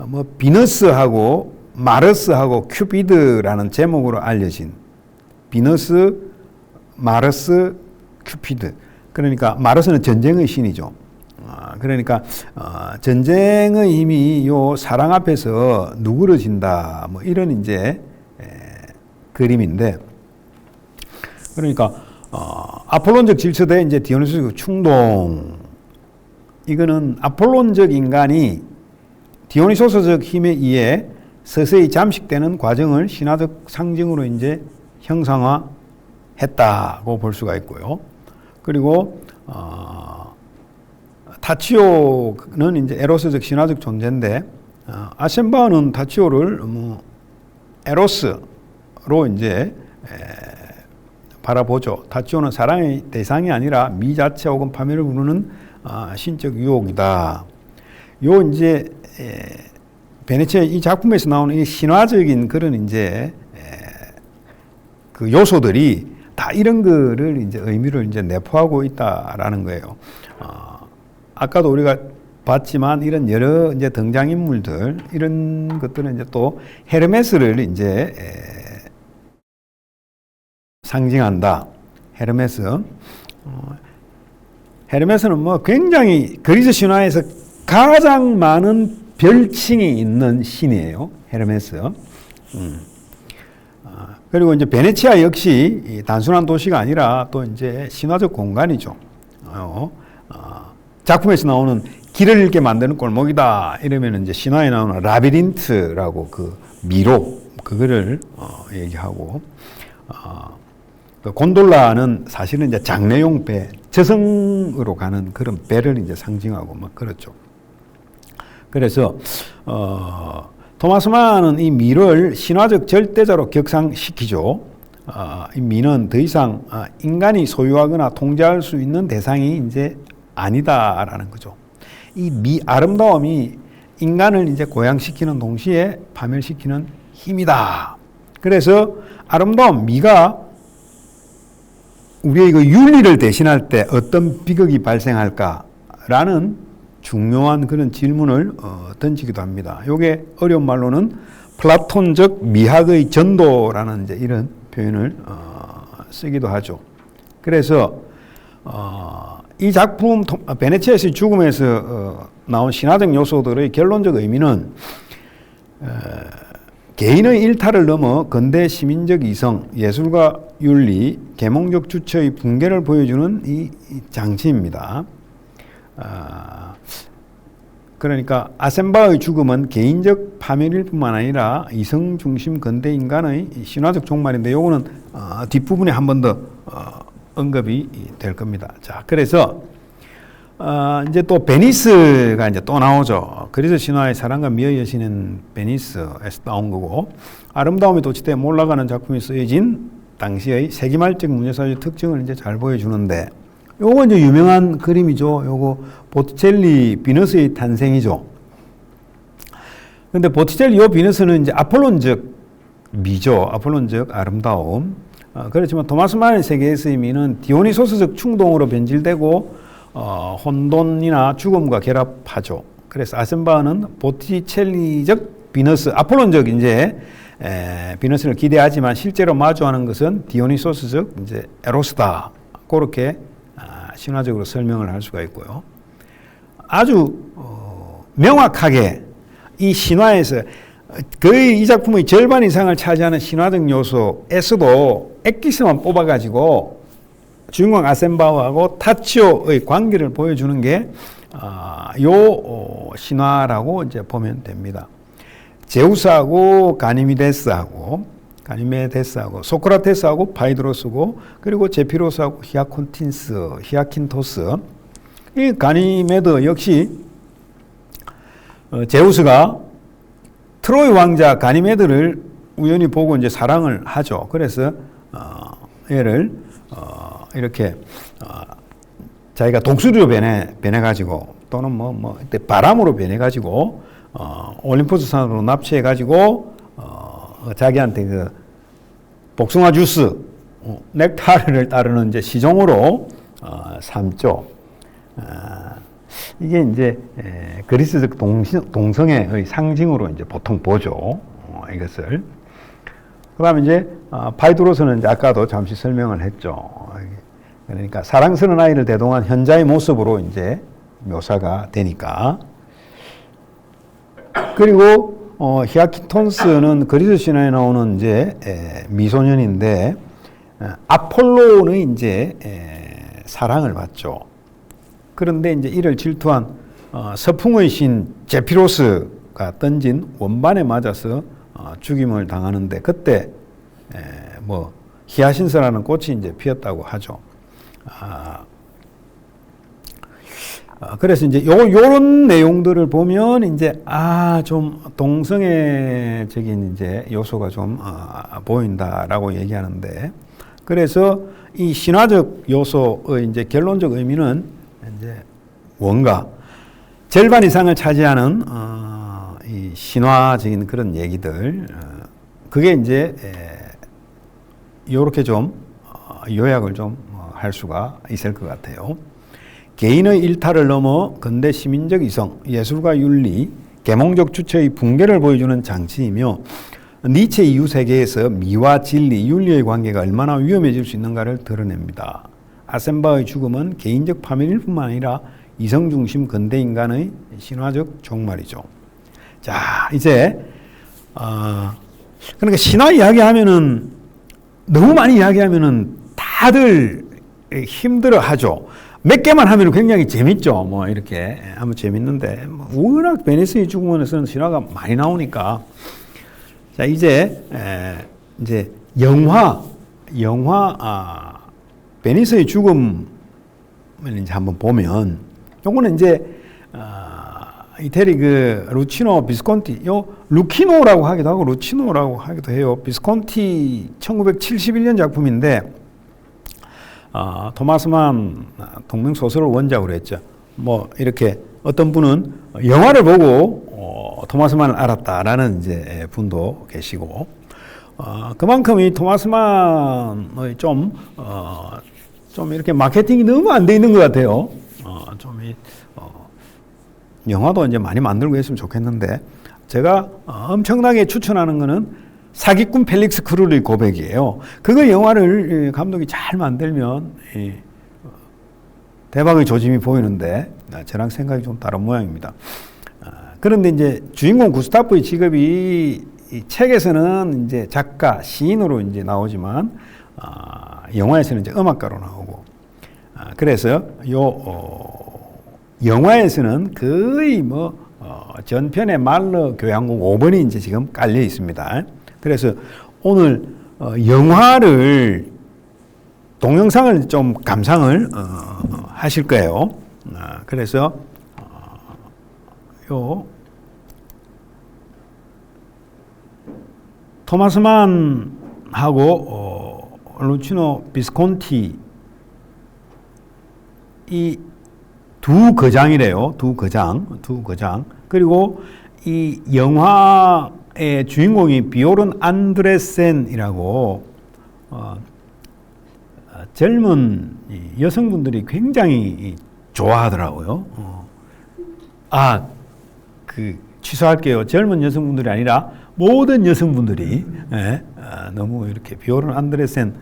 뭐 비너스하고 마르스하고 큐피드라는 제목으로 알려진, 비너스, 마르스, 큐피드. 그러니까 마르스는 전쟁의 신이죠. 그러니까 전쟁의 힘이 요 사랑 앞에서 누그러진다, 뭐 이런 이제 그림인데, 그러니까 아폴론적 질서 대 이제 디오니소스적 충동, 이거는 아폴론적 인간이 디오니소스적 힘에 의해 서서히 잠식되는 과정을 신화적 상징으로 이제 형상화했다고 볼 수가 있고요. 그리고 타치오는 이제 에로스적 신화적 존재인데, 아셈바는 타치오를 뭐 에로스로 이제 바라보죠. 타치오는 사랑의 대상이 아니라 미 자체 혹은 파멸을 부르는 신적 유혹이다. 요 이제 베네치아 이 작품에서 나오는 이 신화적인 그런 이제 그 요소들이 다 이런 거를 이제 의미를 이제 내포하고 있다라는 거예요. 아까도 우리가 봤지만 이런 여러 이제 등장인물들, 이런 것들은 이제 또 헤르메스를 이제 상징한다. 헤르메스는 뭐 굉장히 그리스 신화에서 가장 많은 별칭이 있는 신이에요. 헤르메스. 그리고 이제 베네치아 역시 단순한 도시가 아니라 또 이제 신화적 공간이죠. 작품에서 나오는 길을 잃게 만드는 골목이다, 이러면 이제 신화에 나오는 라비린트라고 그 미로, 그거를 얘기하고 그 곤돌라는 사실은 이제 장례용 배, 저승으로 가는 그런 배를 이제 상징하고 막 그렇죠. 그래서 토마스 만은 이 미를 신화적 절대자로 격상시키죠. 이 미는 더 이상 인간이 소유하거나 통제할 수 있는 대상이 이제 아니다라는 거죠. 이 미 아름다움이 인간을 이제 고양시키는 동시에 파멸시키는 힘이다. 그래서 아름다운 미가 우리의 그 윤리를 대신할 때 어떤 비극이 발생할까라는 중요한 그런 질문을 던지기도 합니다. 요게 어려운 말로는 플라톤적 미학의 전도라는 이제 이런 표현을 쓰기도 하죠. 그래서 이 작품 베네치아의 죽음에서 나온 신화적 요소들의 결론적 의미는 개인의 일탈을 넘어 근대 시민적 이성, 예술과 윤리, 계몽적 주체의 붕괴를 보여주는 이 장치입니다. 그러니까 아셈바의 죽음은 개인적 파멸일 뿐만 아니라 이성 중심 근대 인간의 신화적 종말인데 요거는 뒷부분에 한 번 더 언급이 될 겁니다. 자, 그래서 이제 또 베니스가 이제 또 나오죠. 그리스 신화의 사랑과 미의 여신은 베니스에서 나온 거고, 아름다움이 도취돼 몰락하는 작품이 쓰여진 당시의 세기말적 문예사의 특징을 이제 잘 보여주는데, 요거 이제 유명한 그림이죠. 요거 보티첼리 비너스의 탄생이죠. 근데 보티첼리 요 비너스는 이제 아폴론적 미죠. 아폴론적 아름다움. 그렇지만 토마스 만의 세계에서의 미는 디오니소스적 충동으로 변질되고 혼돈이나 죽음과 결합하죠. 그래서 아셈바는 보티첼리적 비너스, 아폴론적 이제 비너스를 기대하지만 실제로 마주하는 것은 디오니소스적 이제 에로스다. 그렇게 신화적으로 설명을 할 수가 있고요. 아주 명확하게 이 신화에서 거의 이 작품의 절반 이상을 차지하는 신화적 요소에서도 엑기스만 뽑아가지고 주인공 아셈바하고 타치오의 관계를 보여주는 게 요 신화라고 이제 보면 됩니다. 제우스하고 가니메데스하고 소크라테스하고 파이드로스고 그리고 제피로스하고 히아킨토스. 이 가니메드 역시 제우스가 트로이 왕자 가니메드를 우연히 보고 이제 사랑을 하죠. 그래서 얘를 이렇게 자기가 독수리로 변해가지고 또는 이때 바람으로 변해가지고 올림포스 산으로 납치해가지고 자기한테 그 복숭아 주스, 넥타르를 따르는 이제 시종으로 삼죠. 이게 이제 그리스적 동성애의 상징으로 이제 보통 보죠. 이것을. 그다음에 이제 파이드로스는 이제 아까도 잠시 설명을 했죠. 그러니까 사랑스러운 아이를 대동한 현자의 모습으로 이제 묘사가 되니까. 그리고 히아키톤스는 그리스 신화에 나오는 이제 미소년인데 아폴로는 이제 사랑을 받죠. 그런데 이제 이를 질투한 서풍의 신 제피로스가 던진 원반에 맞아서 죽임을 당하는데 그때 히아신스라는 꽃이 이제 피었다고 하죠. 그래서 이제 요런 내용들을 보면 이제 좀 동성애적인 이제 요소가 좀 보인다라고 얘기하는데, 그래서 이 신화적 요소의 이제 결론적 의미는 이제 뭔가 절반 이상을 차지하는 이 신화적인 그런 얘기들, 그게 이제 요렇게 좀 요약을 좀 할 수가 있을 것 같아요. 개인의 일탈을 넘어 근대 시민적 이성, 예술과 윤리, 계몽적 주체의 붕괴를 보여주는 장치이며 니체 이후 세계에서 미와 진리, 윤리의 관계가 얼마나 위험해질 수 있는가를 드러냅니다. 아셈바의 죽음은 개인적 파멸일 뿐만 아니라 이성 중심 근대 인간의 신화적 종말이죠. 자, 이제 그러니까 신화 이야기하면은 너무 많이 이야기하면은 다들 힘들어 하죠. 몇 개만 하면 굉장히 재밌죠. 이렇게 하면 재밌는데, 워낙 베니스의 죽음에서는 신화가 많이 나오니까. 자, 이제 영화 베니스의 죽음을 이제 한번 보면, 요거는 이제 이태리 그 루치노 비스콘티, 요 루키노라고 하기도 하고 루치노라고 하기도 해요. 비스콘티 1971년 작품인데, 토마스만 동명 소설을 원작으로 했죠. 뭐 이렇게 어떤 분은 영화를 보고 토마스만을 알았다라는 이제 분도 계시고, 그만큼 이 토마스만의 좀 이렇게 마케팅이 너무 안 돼 있는 것 같아요. 영화도 이제 많이 만들고 했으면 좋겠는데, 제가 엄청나게 추천하는 거는 사기꾼 펠릭스 크룰의 고백이에요. 그거 영화를 감독이 잘 만들면 대박의 조짐이 보이는데, 저랑 생각이 좀 다른 모양입니다. 그런데 이제 주인공 구스타프의 직업이 이 책에서는 이제 작가, 시인으로 이제 나오지만, 영화에서는 이제 음악가로 나오고, 그래서 영화에서는 거의 전편의 말러 교향곡 5번이 이제 지금 깔려 있습니다. 그래서 오늘 영화를 동영상을 좀 감상을 하실 거예요. 그래서 토마스만하고 루치노 비스콘티 이 두 거장이래요. 두 거장. 그리고 이 영화의 주인공이 비오른 안드레센이라고 젊은 여성분들이 굉장히 좋아하더라고요. 취소할게요. 젊은 여성분들이 아니라 모든 여성분들이 너무 이렇게 비오른 안드레센.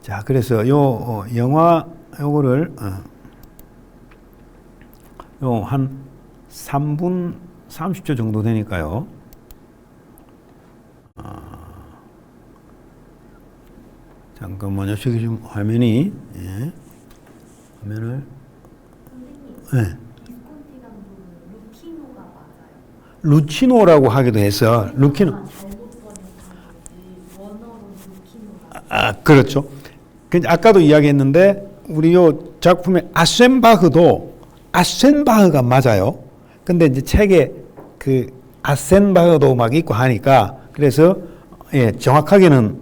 자, 그래서 영화 요거를 한 3분 30초 정도 되니까요. 잠깐만요. 저기 지금 화면이 화면을 루치노라고 하기도 해서 루키노. 그렇죠. 아까도 이야기했는데 우리 요 작품의 아센바흐가 맞아요. 근데 이제 책에 그 아센바흐도 막 있고 하니까, 그래서 정확하게는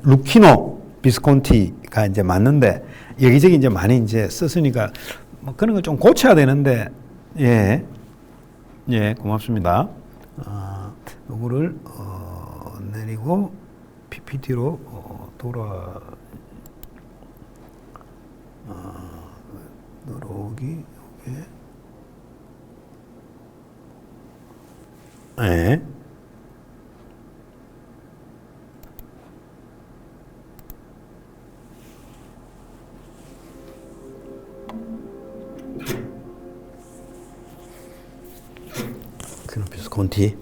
루키노 비스콘티가 이제 맞는데, 여기저기 이제 많이 이제 썼으니까 뭐 그런 걸 좀 고쳐야 되는데, 고맙습니다. 요거를 내리고 PPT로 들어오기. 비스콘티.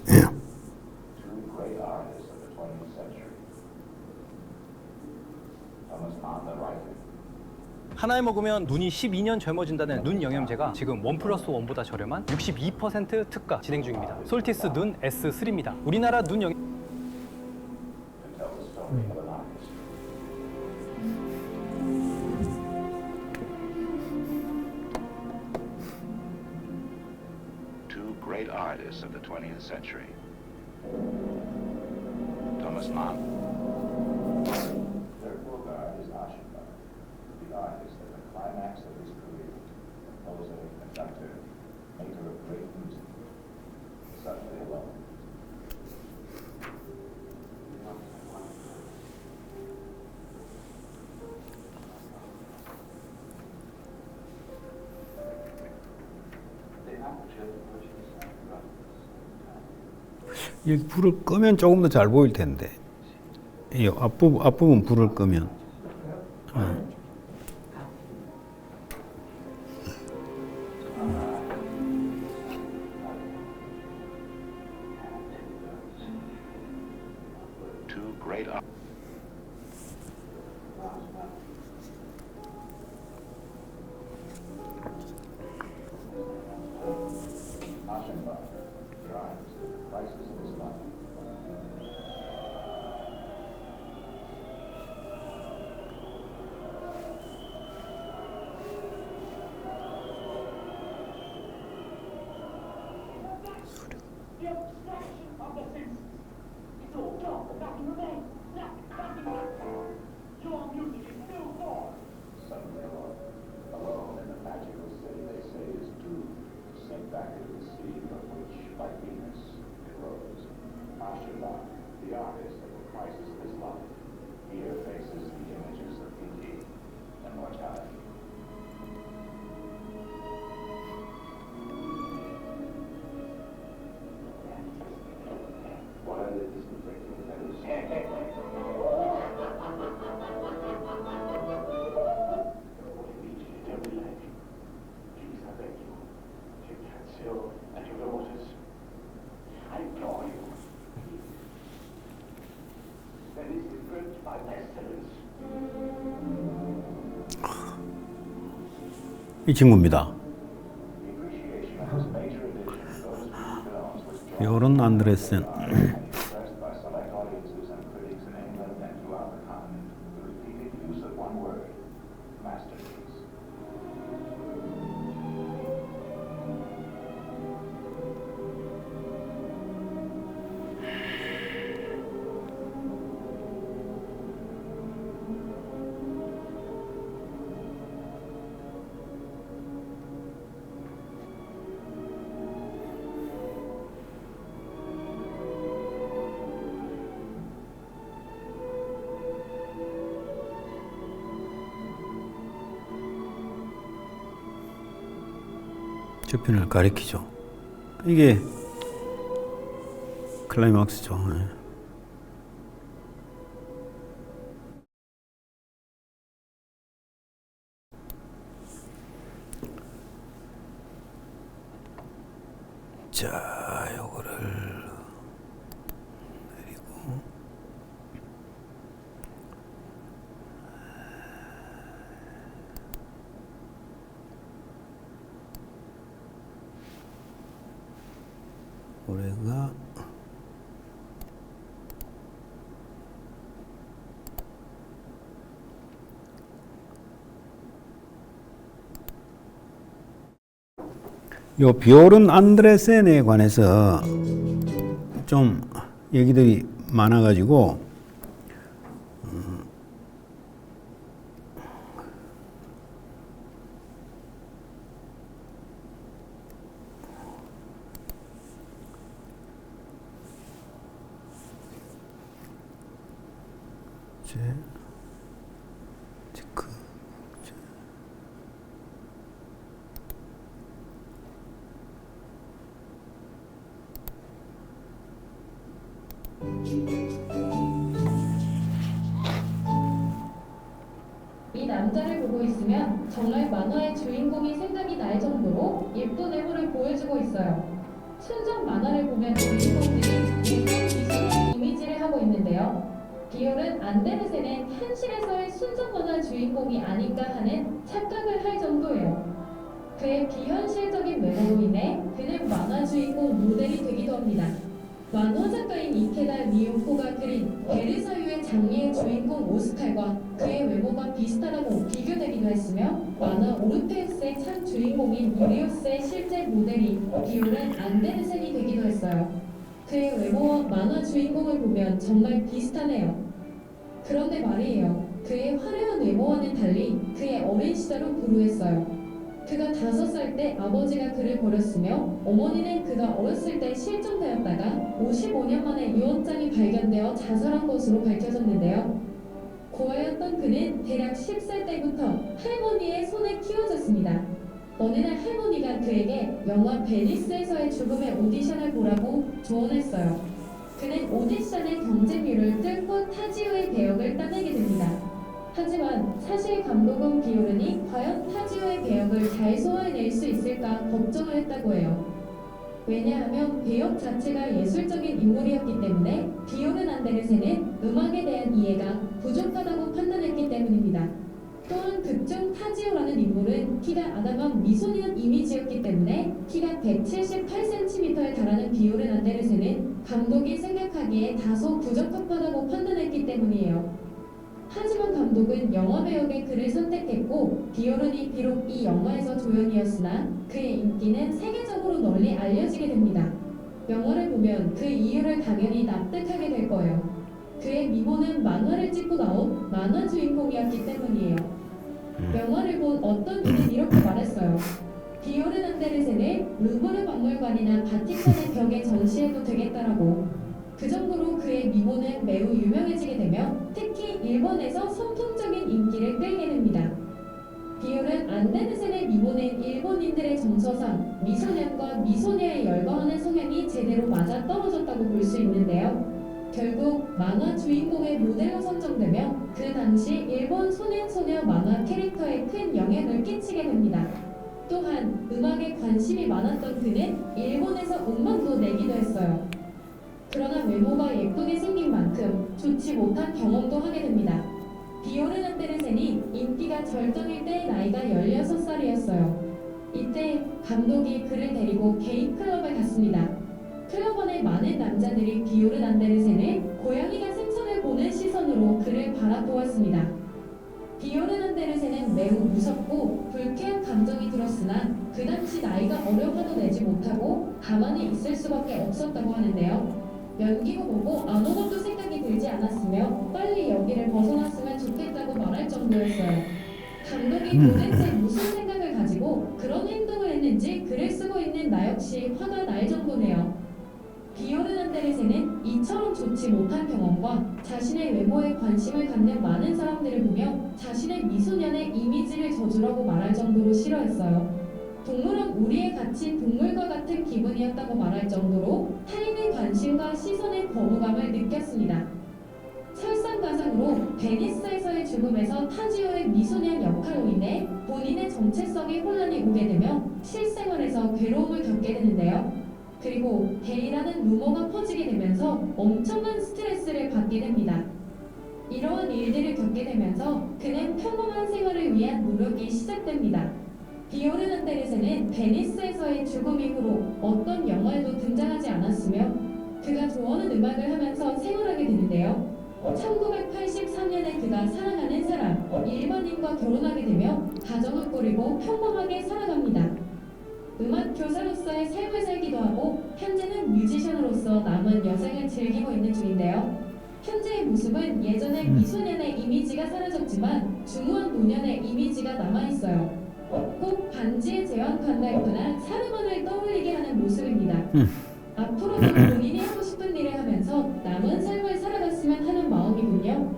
하나에 먹으면 눈이 12년 젊어진다는 눈 영양제가 지금 1+1보다 저렴한 62% 특가 진행 중입니다. 솔티스 눈 S3입니다. 우리나라 눈 영양 Two great artists of the 20th century. Thomas Mann. Their Bogart is Aschenbach, the artist at the climax of his career, composer, conductor, maker of great music. Suddenly alone. 여기 불을 끄면 조금 더 잘 보일 텐데, 이 앞부분 불을 끄면. Two great artists. Aschenbach drives the crisis of his life. immortality. What are the disinfecting methods? Please, I beg you, take that seal and your daughters. I implore you. That is different by pestilence. 이 친구입니다. The appreciation of this major edition of those few films was joined 요런 안드레센. expressed by select audiences and critics in England and throughout the continent. The repeated use of one word, masterpiece. 저편을 가리키죠. 이게 클라이막스죠. 예. 자, 요거를 내리고 올해가 요 비오른 안드레센에 관해서 좀 얘기들이 많아가지고 체크 이 남자를 보고 있으면 정말 만화의 주인공이 생각이 날 정도로 예쁜 외모를 보여주고 있어요. 순정 만화를 보면 주인공들이 예쁜 기술의 이미지를 하고 있는데요. 비올은 안데르센은 현실에서의 순정 만화 주인공이 아닌가 하는 착각을 할 정도예요. 그의 비현실적인 외모로 인해 그는 만화 주인공 모델이 되기도 합니다. 만화 작가인 이케다 미요코가 그린 베르사유의 장미의 주인공 오스칼과 그의 외모가 비슷하다고 비교되기도 했으며 만화 오르페우스의 참 주인공인 유리오스의 실제 모델이 비올은 안데르센이 되기도 했어요. 그의 외모와 만화 주인공을 보면 정말 비슷하네요. 그런데 말이에요. 그의 화려한 외모와는 달리 그의 어린 시절은 불우했어요. 그가 5살 때 아버지가 그를 버렸으며 어머니는 그가 어렸을 때 실종되었다가 55년 만에 유언장이 발견되어 자살한 것으로 밝혀졌는데요. 고아였던 그는 대략 10살 때부터 할머니의 손에 키워졌습니다. 어느 날 할머니가 그에게 영화 베니스에서의 죽음의 오디션을 보라고 조언했어요. 그는 오디션의 경쟁률을 뚫고 타지오의 배역을 따내게 됩니다. 하지만 사실 감독은 비오른이 과연 타지오의 배역을 잘 소화해낼 수 있을까 걱정을 했다고 해요. 왜냐하면 배역 자체가 예술적인 인물이었기 때문에 비오른 안데르센은 음악에 대한 이해가 부족하다고 판단했기 때문입니다. 또한 극중 타지오라는 인물은 키가 아담한 미소년 이미지였기 때문에 키가 178cm에 달하는 비오른 안데르센은 감독이 생각하기에 다소 부적합하다고 판단했기 때문이에요. 하지만 감독은 영화 배역의 그를 선택했고 비오른이 비록 이 영화에서 조연이었으나 그의 인기는 세계적으로 널리 알려지게 됩니다. 영화를 보면 그 이유를 당연히 납득하게 될 거예요. 그의 미모는 만화를 찍고 나온 만화 주인공이었기 때문이에요. 영화를 본 어떤 이는 이렇게 말했어요. 비오른 안데르센을 루브르 박물관이나 바티칸의 벽에 전시해도 되겠다라고. 그 정도로 그의 미모는 매우 유명해지게 되며 특히 일본에서 선풍적인 인기를 끌게 됩니다. 비율은 안데르센의 미모는 일본인들의 정서상 미소년과 미소녀에 열광하는 성향이 제대로 맞아떨어졌다고 볼 수 있는데요. 결국 만화 주인공의 모델로 선정되며 그 당시 일본 소년소녀 만화 캐릭터에 큰 영향을 끼치게 됩니다. 또한 음악에 관심이 많았던 그는 일본에서 음반도 내기도 했어요. 그러나 외모가 예쁘게 생긴 만큼 좋지 못한 경험도 하게 됩니다. 비오른 안데르센이 인기가 절정일 때 나이가 16살이었어요. 이때 감독이 그를 데리고 개인 클럽에 갔습니다. 클럽 안에 많은 남자들이 비오른 안데르센을 고양이가 생선을 보는 시선으로 그를 바라보았습니다. 비오른 안데르센은 매우 무섭고 불쾌한 감정이 들었으나 그 당시 나이가 어려워도 내지 못하고 가만히 있을 수밖에 없었다고 하는데요. 연기고 보고 아무것도 생각이 들지 않았으며 빨리 여기를 벗어났으면 좋겠다고 말할 정도였어요. 감독이 도대체 무슨 생각을 가지고 그런 행동을 했는지 글을 쓰고 있는 나 역시 화가 날 정도네요. 비오른 안데르센은 이처럼 좋지 못한 경험과 자신의 외모에 관심을 갖는 많은 사람들을 보며 자신의 미소년의 이미지를 저주라고 말할 정도로 싫어했어요. 동물은 우리에 갇힌 동물과 같은 기분이었다고 말할 정도로 타인의 관심과 시선의 거부감을 느꼈습니다. 설상가상으로 베니스에서의 죽음에서 타지오의 미소년 역할로 인해 본인의 정체성에 혼란이 오게 되며 실생활에서 괴로움을 겪게 되는데요. 그리고 게이라는 루머가 퍼지게 되면서 엄청난 스트레스를 받게 됩니다. 이러한 일들을 겪게 되면서 그는 평범한 생활을 위한 노력이 시작됩니다. 비오른 안데르센은 베니스에서의 죽음 이후로 어떤 영화에도 등장하지 않았으며 그가 좋아하는 음악을 하면서 생활하게 되는데요. 1983년에 그가 사랑하는 사람, 일반인과 결혼하게 되며 가정을 꾸리고 평범하게 살아갑니다. 음악 교사로서의 삶을 살기도 하고 현재는 뮤지션으로서 남은 여생을 즐기고 있는 중인데요. 현재의 모습은 예전의 미소년의 이미지가 사라졌지만 중후한 노년의 이미지가 남아있어요. 꼭 반지의 제왕 간달프나 사르만을 떠올리게 하는 모습입니다. 앞으로도 본인이 하고 싶은 일을 하면서 남은 삶을 살아갔으면 하는 마음이군요.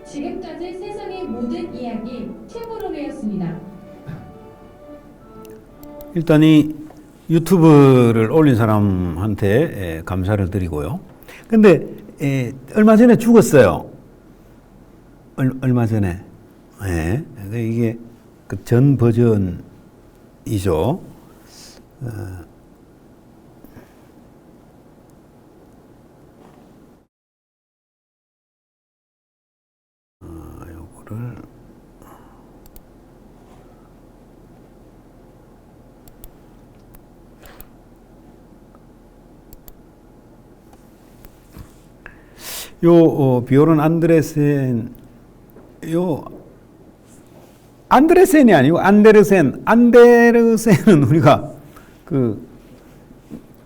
지금까지 세상의 모든 이야기 튜브로리였습니다. 일단 이 유튜브를 올린 사람한테 감사를 드리고요. 근데 얼마 전에 죽었어요. 얼마 전에. 이게 그 전 버전이죠. 요거를 비오른 안데르센 안데르센이 아니고 안데르센은 우리가 그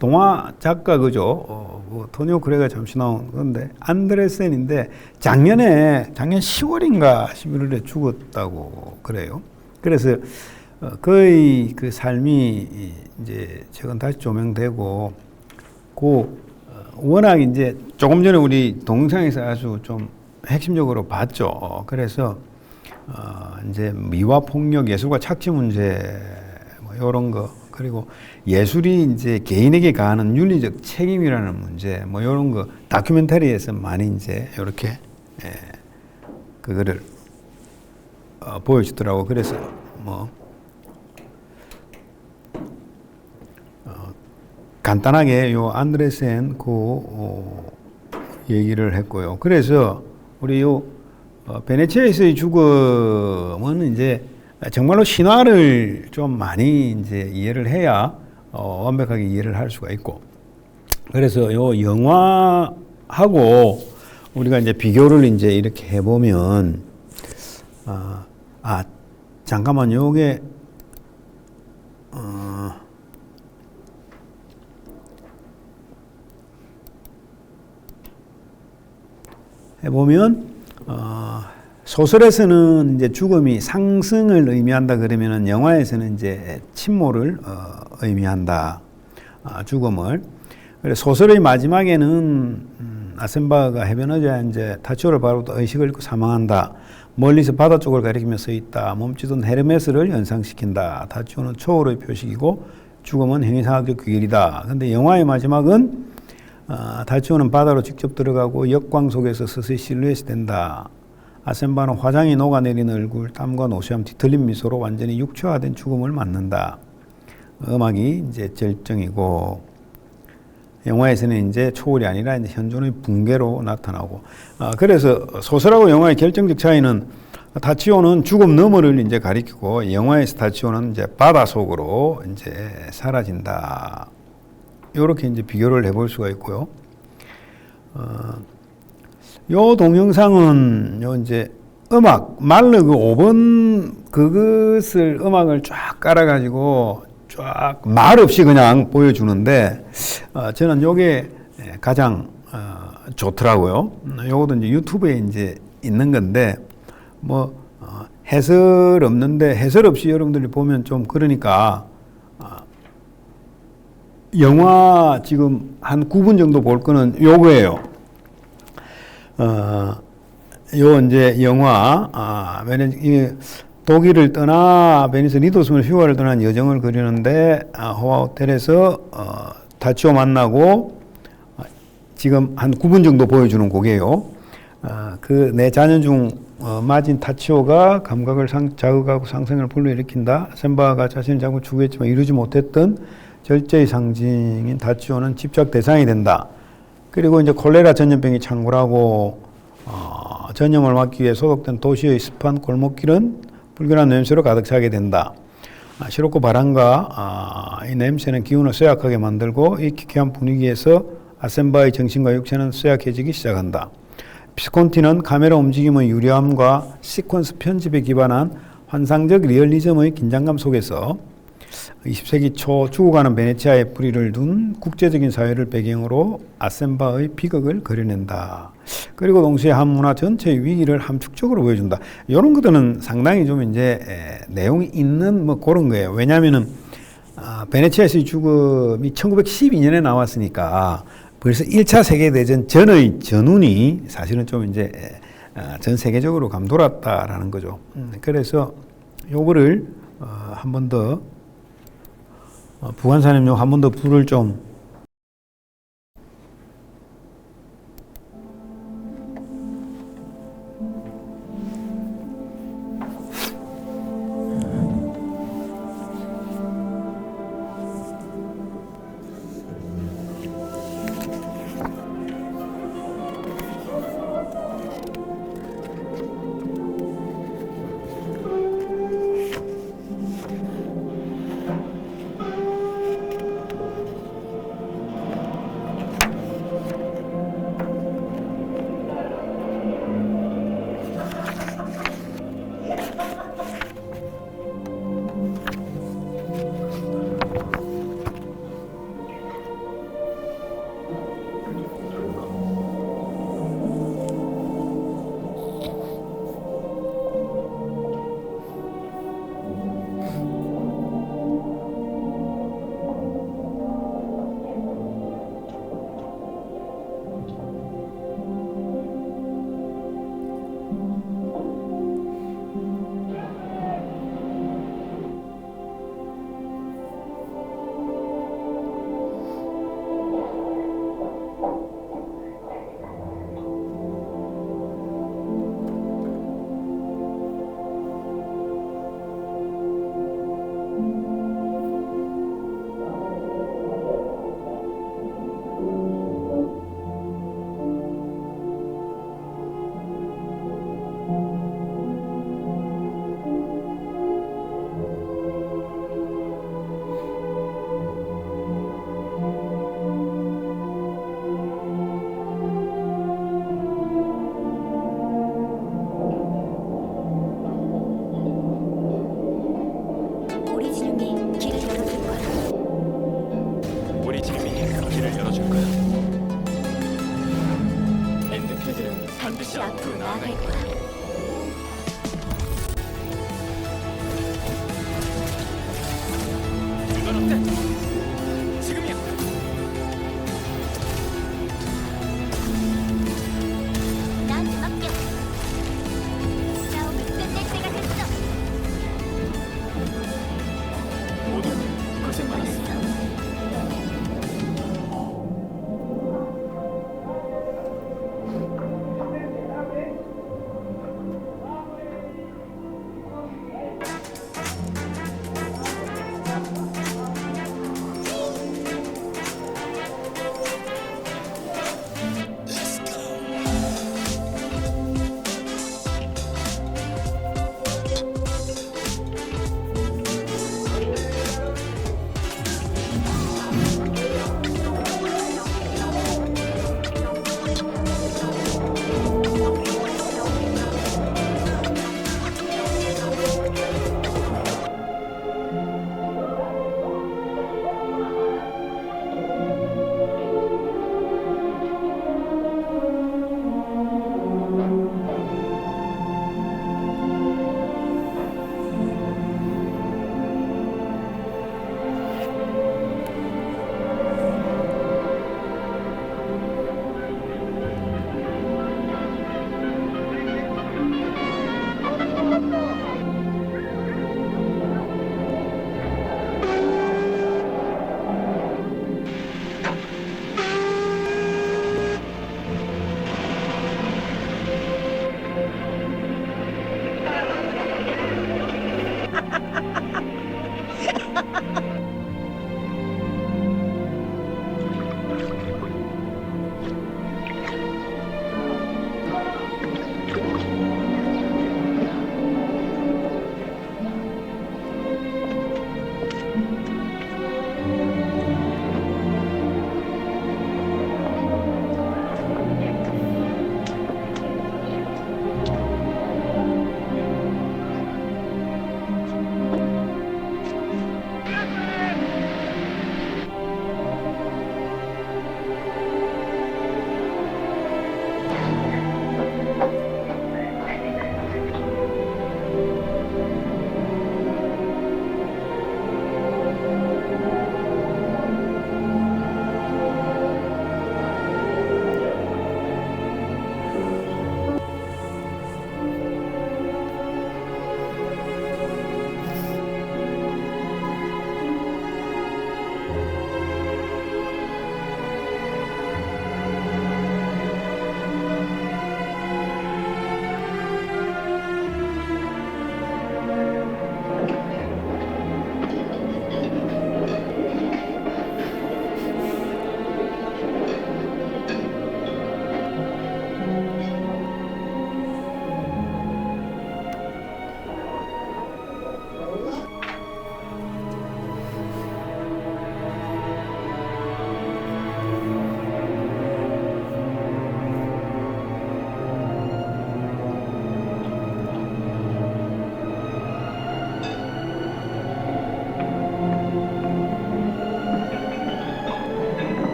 동화 작가 그죠? 토니오 그레가 잠시 나온 건데 안데르센인데 작년 10월인가 11월에 죽었다고 그래요. 그래서 거의 그 삶이 이제 최근 다시 조명되고 워낙 이제 조금 전에 우리 동영상에서 아주 좀 핵심적으로 봤죠. 그래서 이제 미화 폭력, 예술과 착취 문제 뭐 이런 거 그리고 예술이 이제 개인에게 가하는 윤리적 책임이라는 문제 뭐 이런 거 다큐멘터리에서 많이 이제 이렇게 그거를 보여주더라고. 그래서 뭐 간단하게 요 안데르센 얘기를 했고요. 그래서 우리 요 베네치아에서의 죽음은 이제 정말로 신화를 좀 많이 이제 이해를 해야 완벽하게 이해를 할 수가 있고, 그래서 요 영화하고 우리가 이제 비교를 이제 이렇게 해보면 잠깐만 요게 해보면 소설에서는 이제 죽음이 상승을 의미한다 그러면은 영화에서는 이제 침몰을 의미한다. 죽음을. 그래서 소설의 마지막에는 아센바가 해변하자 이제 타치오를 바로 의식을 잃고 사망한다. 멀리서 바다 쪽을 가리키며 서 있다. 몸짓은 헤르메스를 연상시킨다. 타치오는 초월의 표식이고 죽음은 행위상학적 귀결이다. 근데 영화의 마지막은 타치오는 바다로 직접 들어가고 역광 속에서 서서히 실루엣이 된다. 아셈바는 화장이 녹아내린 얼굴, 땀과 노시함 뒤틀린 미소로 완전히 육체화된 죽음을 맞는다. 음악이 이제 절정이고, 영화에서는 이제 초월이 아니라 이제 현존의 붕괴로 나타나고, 그래서 소설하고 영화의 결정적 차이는 타치오는 죽음 너머를 이제 가리키고, 영화에서 타치오는 이제 바다 속으로 이제 사라진다. 이렇게 이제 비교를 해볼 수가 있고요. 요 동영상은 요 이제 음악 말르 그 5번 그것을 음악을 쫙 깔아가지고 쫙 말 없이 그냥 보여주는데 저는 요게 가장 좋더라고요. 요것도 이제 유튜브에 이제 있는 건데 뭐 해설 없는데 해설 없이 여러분들이 보면 좀 그러니까 영화 지금 한 9분 정도 볼 거는 요거예요. 요 이제 영화 독일을 떠나 베니스 리도스물 휴가를 떠난 여정을 그리는데 호화 호텔에서 타치오 만나고 지금 한 9분 정도 보여주는 곡이에요. 그 내 자녀 중 마진 타치오가 감각을 자극하고 상승을 불러일으킨다. 셈바가 자신을 자꾸 추구했지만 이루지 못했던 절제의 상징인 타치오는 집착 대상이 된다. 그리고 이제 콜레라 전염병이 창궐하고 전염을 막기 위해 소독된 도시의 습한 골목길은 불길한 냄새로 가득 차게 된다. 시럽고 바람과 이 냄새는 기운을 쇠약하게 만들고 이 기괴한 분위기에서 아셈바의 정신과 육체는 쇠약해지기 시작한다. 비스콘티는 카메라 움직임의 유려함과 시퀀스 편집에 기반한 환상적 리얼리즘의 긴장감 속에서 20세기 초 죽어가는 베네치아에 뿌리를 둔 국제적인 사회를 배경으로 아셈바의 비극을 그려낸다. 그리고 동시에 한 문화 전체의 위기를 함축적으로 보여준다. 이런 것들은 상당히 좀 이제 내용이 있는 뭐 그런 거예요. 왜냐하면은 베네치아에서의 죽음이 1912년에 나왔으니까 벌써 1차 세계대전 전의 전운이 사실은 좀 이제 전 세계적으로 감돌았다라는 거죠. 그래서 요거를 한 번 더 부관사님요 한 번 더 불을 좀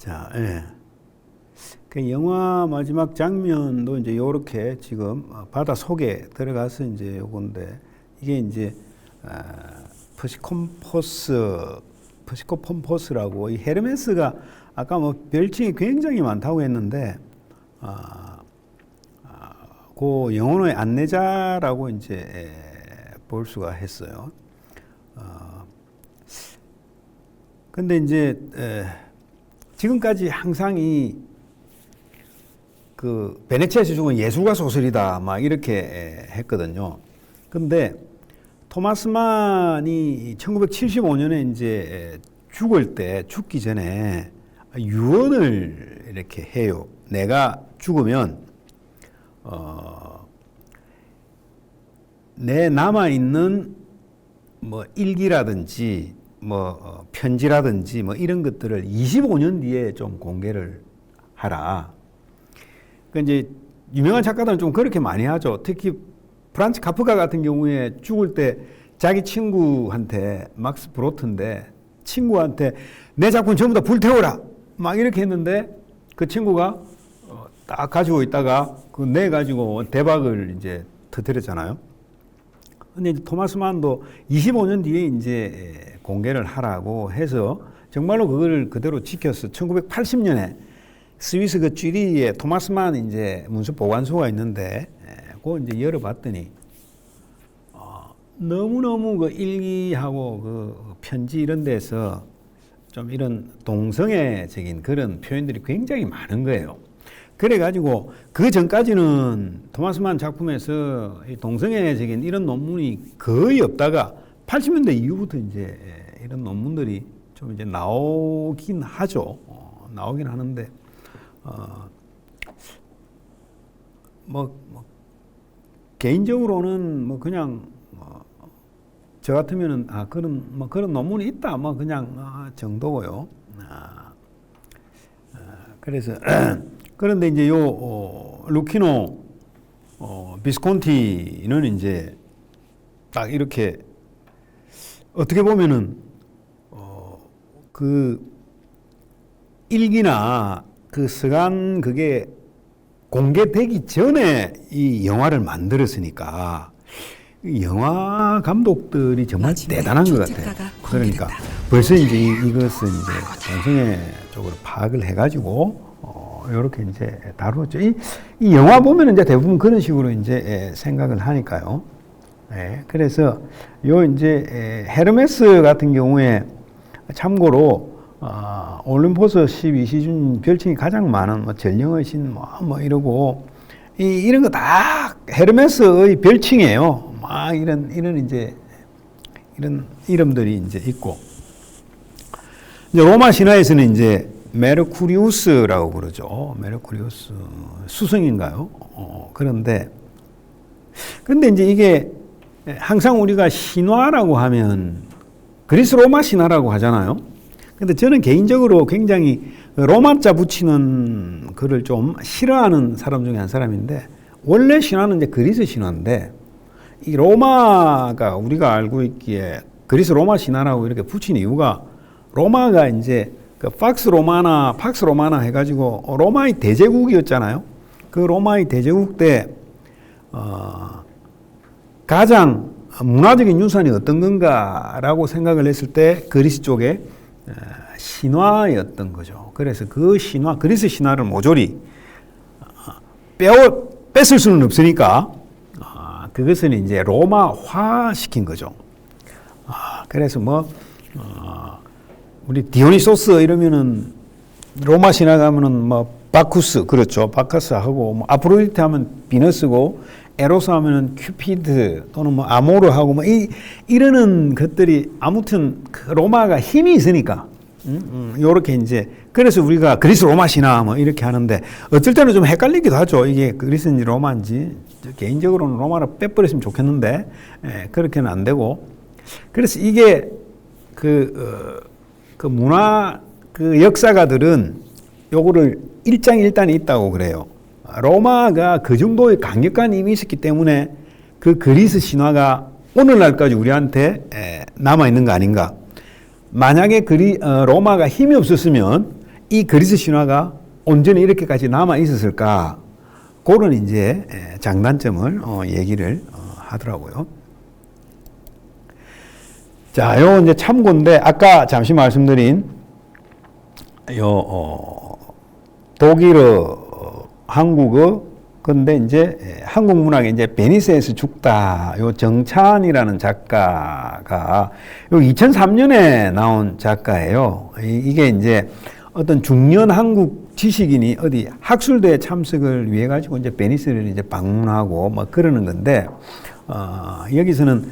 자, 예. 그 영화 마지막 장면도 이제 요렇게 지금 바다 속에 들어가서 이제 요건데 이게 이제 퍼시콤포스라고 이 헤르메스가 아까 뭐 별칭이 굉장히 많다고 했는데 그 영혼의 안내자라고 이제 볼 수가 했어요. 근데 이제 지금까지 항상 그 베네치아에서 죽은 예술가 소설이다 막 이렇게 했거든요. 근데 토마스 만이 1975년에 이제 죽기 전에 유언을 이렇게 해요. 내가 죽으면 내 남아 있는 뭐 일기라든지 뭐 편지라든지 뭐 이런 것들을 25년 뒤에 좀 공개를 하라. 그 이제 유명한 작가들은 좀 그렇게 많이 하죠. 특히 프란츠 카프카 같은 경우에 죽을 때 자기 친구한테 막스 브로트인데 친구한테 내 작품 전부 다 불태워라 막 이렇게 했는데 그 친구가 딱 가지고 있다가 그 내 가지고 대박을 이제 터뜨렸잖아요. 근데 이제 토마스 만도 25년 뒤에 이제 공개를 하라고 해서 정말로 그걸 그대로 지켰어. 1980년에 스위스 그 쥐리히에 토마스 만 이제 문서 보관소가 있는데 그거 이제 열어봤더니 너무너무 그 일기하고 그 편지 이런 데서 좀 이런 동성애적인 그런 표현들이 굉장히 많은 거예요. 그래가지고 그 전까지는 토마스 만 작품에서 이 동성애적인 이런 논문이 거의 없다가 80년대 이후부터 이제 이런 논문들이 좀 이제 나오긴 하죠. 나오긴 하는데 뭐 개인적으로는 뭐 그냥 저 같으면은 그런 논문이 있다 뭐 그냥 정도고요. 그래서 그런데 이제 요 루키노 비스콘티는 이제 딱 이렇게 어떻게 보면은 그 일기나 그 서간 그게 공개되기 전에 이 영화를 만들었으니까 이 영화 감독들이 정말 마지막에 대단한 것 주택가가 같아요. 그러니까 공개됐다. 벌써 이제 이것은 이제 동성애 쪽으로 파악을 해가지고 이렇게 이제 다루었죠. 이 영화 보면 이제 대부분 그런 식으로 이제 생각을 하니까요. 예, 그래서 요 이제 헤르메스 같은 경우에 참고로 올림포스 12시준 별칭이 가장 많은 뭐 전령의 신 뭐 이러고 이런 거 다 헤르메스의 별칭이에요. 막 이런 이제 이런 이름들이 이제 있고 이제 로마 신화에서는 이제 메르쿠리우스라고 그러죠. 메르쿠리우스 수성인가요? 그런데 근데 이제 이게 항상 우리가 신화라고 하면 그리스 로마 신화라고 하잖아요. 근데 저는 개인적으로 굉장히 로마자 붙이는 글을 좀 싫어하는 사람 중에 한 사람인데 원래 신화는 이제 그리스 신화인데 이 로마가 우리가 알고 있기에 그리스 로마 신화라고 이렇게 붙인 이유가 로마가 이제 그 팍스 로마나 해가지고 로마의 대제국이었잖아요. 그 로마의 대제국 때 가장 문화적인 유산이 어떤 건가라고 생각을 했을 때 그리스 쪽에 신화였던 거죠. 그래서 그 신화, 그리스 신화를 모조리 뺏을 수는 없으니까 그것은 이제 로마화 시킨 거죠. 그래서 뭐 우리 디오니소스 이러면은 로마 신화 가면은 뭐 바쿠스 그렇죠. 바카스하고 뭐 아프로디테 하면 비너스고 에로스 하면은 큐피드 또는 뭐 아모르 하고 뭐 이러는 것들이 아무튼 그 로마가 힘이 있으니까 요렇게 이제 그래서 우리가 그리스 로마 신화 뭐 이렇게 하는데 어쩔 때는 좀 헷갈리기도 하죠. 이게 그리스인지 로마인지 개인적으로는 로마를 빼버렸으면 좋겠는데 그렇게는 안 되고 그래서 이게 그 문화 그 역사가들은 요거를 일장일단이 있다고 그래요. 로마가 그 정도의 강력한 힘이 있었기 때문에 그 그리스 신화가 오늘날까지 우리한테 남아 있는 거 아닌가? 만약에 로마가 힘이 없었으면 이 그리스 신화가 온전히 이렇게까지 남아 있었을까? 그런 이제 장단점을 얘기를 하더라고요. 자, 요 이제 참고인데 아까 잠시 말씀드린 독일어, 한국어 근데 이제 한국 문학에 이제 베니스에서 죽다 요 정찬이라는 작가가 요 2003년에 나온 작가예요. 이게 이제 어떤 중년 한국 지식인이 어디 학술대회 참석을 위해 가지고 이제 베니스를 이제 방문하고 뭐 그러는 건데 여기서는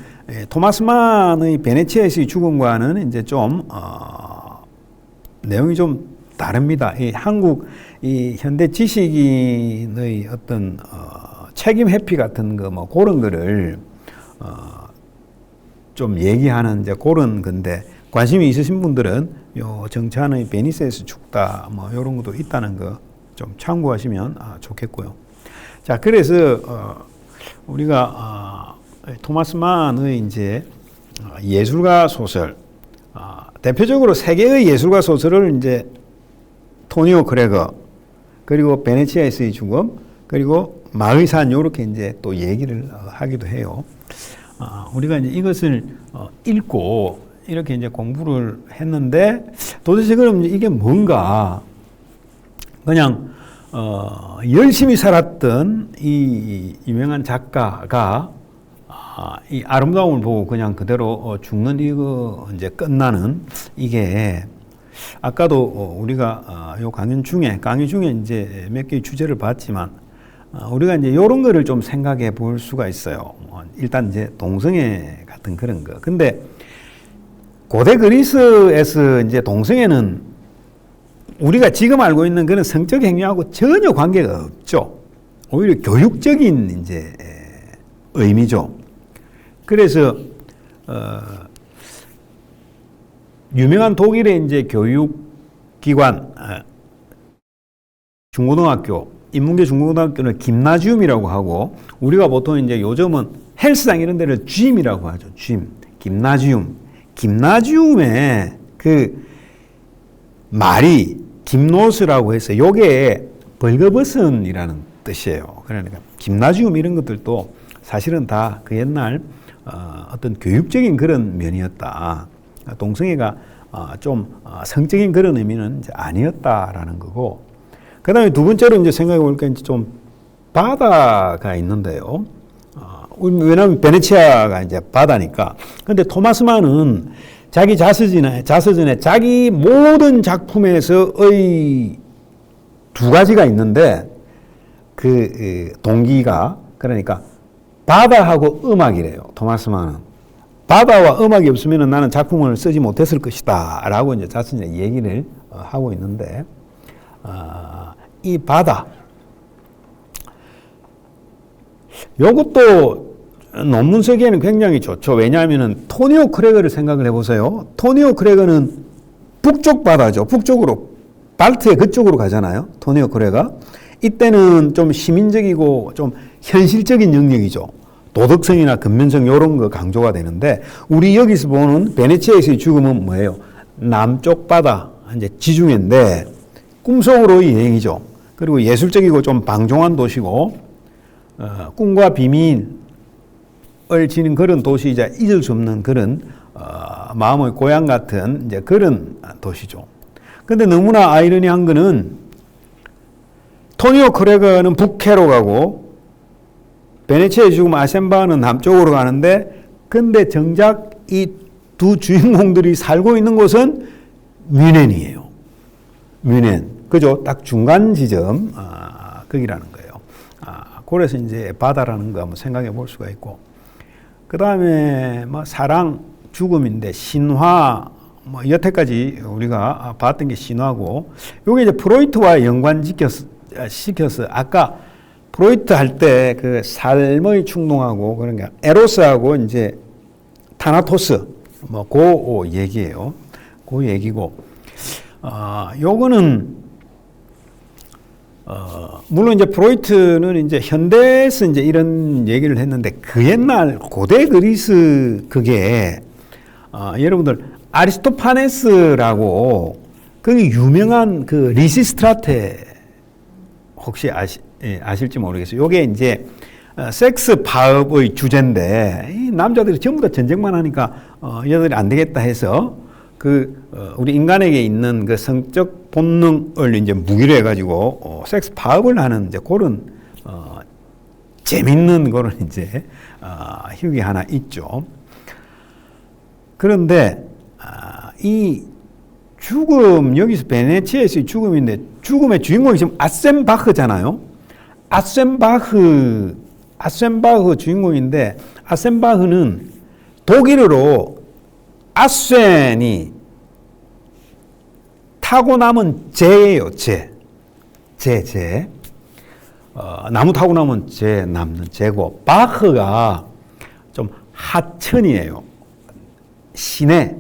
토마스 만의 베네치아에서의 죽음과는 이제 좀 내용이 좀 다릅니다. 이 한국 이 현대 지식인의 어떤 책임 회피 같은 거 뭐 그런 거를 좀 얘기하는 이제 그런 건데 관심이 있으신 분들은 요 정찬의 베니스에서 죽다 뭐 이런 것도 있다는 거 좀 참고하시면 좋겠고요. 자, 그래서 우리가 토마스 만의 이제 예술가 소설 대표적으로 세계의 예술가 소설을 이제 토니오 크레거 그리고 베네치아에서의 죽음 그리고 마의 산 요렇게 이제 또 얘기를 하기도 해요. 우리가 이제 이것을 읽고 이렇게 이제 공부를 했는데 도대체 그럼 이게 뭔가 그냥 열심히 살았던 이 유명한 작가가 이 아름다움을 보고 그냥 그대로 죽는 이거 이제 끝나는 이게 아까도 우리가 요 강의 중에 이제 몇 개의 주제를 봤지만 우리가 이제 요런 거를 좀 생각해 볼 수가 있어요. 일단 이제 동성애 같은 그런 거. 근데 고대 그리스에서 이제 동성애는 우리가 지금 알고 있는 그런 성적 행위하고 전혀 관계가 없죠. 오히려 교육적인 이제 의미죠. 그래서 유명한 독일의 이제 교육기관 중고등학교 인문계 중고등학교는 김나지움이라고 하고 우리가 보통 이제 요즘은 헬스장 이런 데를 gym이라고 하죠. gym, 김나지움의 그 말이 김노스라고 해서 요게 벌거벗은이라는 뜻이에요. 그러니까 김나지움 이런 것들도 사실은 다 그 옛날 어떤 교육적인 그런 면이었다. 동성애가 좀 성적인 그런 의미는 이제 아니었다라는 거고. 그다음에 두 번째로 이제 생각해 볼게 이제 좀 바다가 있는데요. 왜냐하면 베네치아가 이제 바다니까. 근데 토마스만은 자기 자서전에 자기 모든 작품에서의 두 가지가 있는데 그 동기가 그러니까 바다하고 음악이래요. 토마스만은 바다와 음악이 없으면 나는 작품을 쓰지 못했을 것이다 라고 이제 자신의 얘기를 하고 있는데 이 바다 요것도 논문 쓰기에는 굉장히 좋죠. 왜냐하면 토니오 크레거를 생각을 해보세요. 토니오 크레거는 북쪽 바다죠. 북쪽으로 발트해 그쪽으로 가잖아요. 토니오 크레거가 이때는 좀 시민적이고 좀 현실적인 영역이죠. 도덕성이나 근면성 이런 거 강조가 되는데 우리 여기서 보는 베네치아에서의 죽음은 뭐예요? 남쪽 바다 이제 지중해인데 꿈속으로의 여행이죠. 그리고 예술적이고 좀 방종한 도시고 꿈과 비밀을 지닌 그런 도시이자 잊을 수 없는 그런 마음의 고향 같은 이제 그런 도시죠. 근데 너무나 아이러니한 거는 토니오 크레거는 북해로 가고 베네치아의 죽음 아센바는 남쪽으로 가는데 근데 정작 이 두 주인공들이 살고 있는 곳은 뮌헨이에요. 뮌헨. 그죠? 딱 중간 지점 거기라는 거예요. 그래서 이제 바다라는 거 한번 생각해 볼 수가 있고 그 다음에 뭐 사랑, 죽음인데 신화 뭐 여태까지 우리가 봤던 게 신화고 요게 이제 프로이트와 연관시켜서 아까 프로이트 할 때 그 삶의 충동하고 그러니까 에로스하고 이제 타나토스 뭐 그 얘기예요. 그 얘기고 요거는 물론 이제 프로이트는 이제 현대에서 이제 이런 얘기를 했는데 그 옛날 고대 그리스 그게 여러분들 아리스토파네스라고 그 유명한 그 리시스트라테 혹시 아실지 모르겠어요. 요게 이제 섹스 파업의 주제인데 이 남자들이 전부 다 전쟁만 하니까 여자들이 안 되겠다 해서 우리 인간에게 있는 그 성적 본능을 이제 무기로 해가지고 섹스 파업을 하는 이제 그런 재밌는 그런 이제 희극이 하나 있죠. 그런데 이 죽음 여기서 베네치아에서의 죽음인데 죽음의 주인공이 지금 아센바흐잖아요. 아센바흐 주인공인데 아센바흐는 독일어로 아센이 타고 남은 재예요. 재. 나무 타고 남은 재 남는 재고 바흐가 좀 하천이에요. 시내.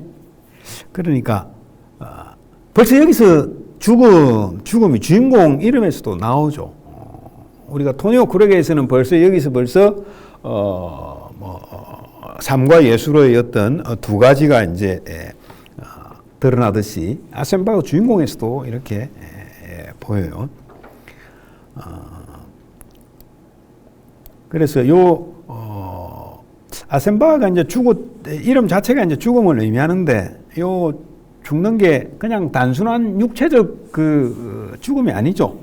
그러니까 벌써 여기서 죽음이 주인공 이름에서도 나오죠. 우리가 토니오 크레거에서는 여기서 삶과 예술의 어떤 두 가지가 이제 드러나듯이 아센바흐 주인공에서도 이렇게 보여요. 그래서 아센바흐가 이제 이름 자체가 이제 죽음을 의미하는데 죽는 게 그냥 단순한 육체적 그 죽음이 아니죠.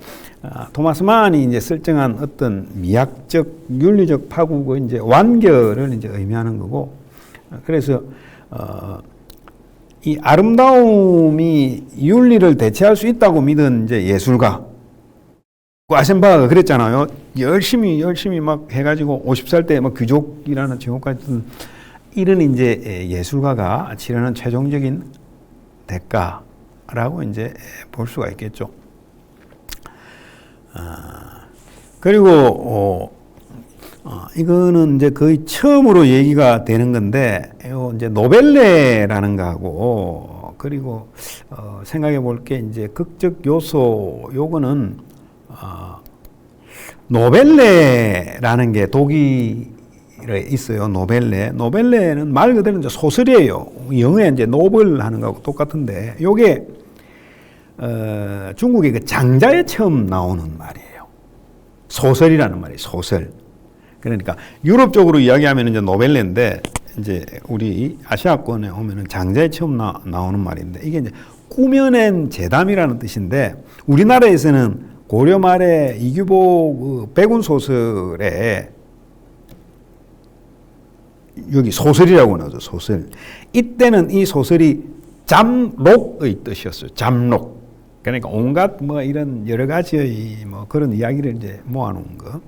토마스 만이 이제 설정한 어떤 미학적, 윤리적 파국의 이제 완결을 이제 의미하는 거고, 그래서 이 아름다움이 윤리를 대체할 수 있다고 믿은 이제 예술가, 아센바흐가 그랬잖아요. 열심히 막 해가지고 50살 때 막 귀족이라는 제목까지 이런 이제 예술가가 치르는 최종적인 대가라고 이제 볼 수가 있겠죠. 그리고 이거는 이제 거의 처음으로 얘기가 되는 건데, 이제 노벨레라는 거하고, 그리고 생각해 볼 게 이제 극적 요소, 요거는 노벨레라는 게 독일에 있어요. 노벨레는 말 그대로 이제 소설이에요. 영어에 이제 노벨 하는 거하고 똑같은데, 요게 중국의 그 장자에 처음 나오는 말이에요. 소설이라는 말이에요. 소설. 그러니까 유럽 쪽으로 이야기하면 이제 노벨레인데 이제 우리 아시아권에 오면은 장자에 처음 나오는 말인데 이게 이제 꾸며낸 재담이라는 뜻인데 우리나라에서는 고려 말에 이규보 그 백운 소설에 여기 소설이라고 나오죠. 소설. 이때는 이 소설이 잠록의 뜻이었어요. 잠록. 그러니까 온갖 뭐 이런 여러 가지의 뭐 그런 이야기를 이제 모아놓은 거.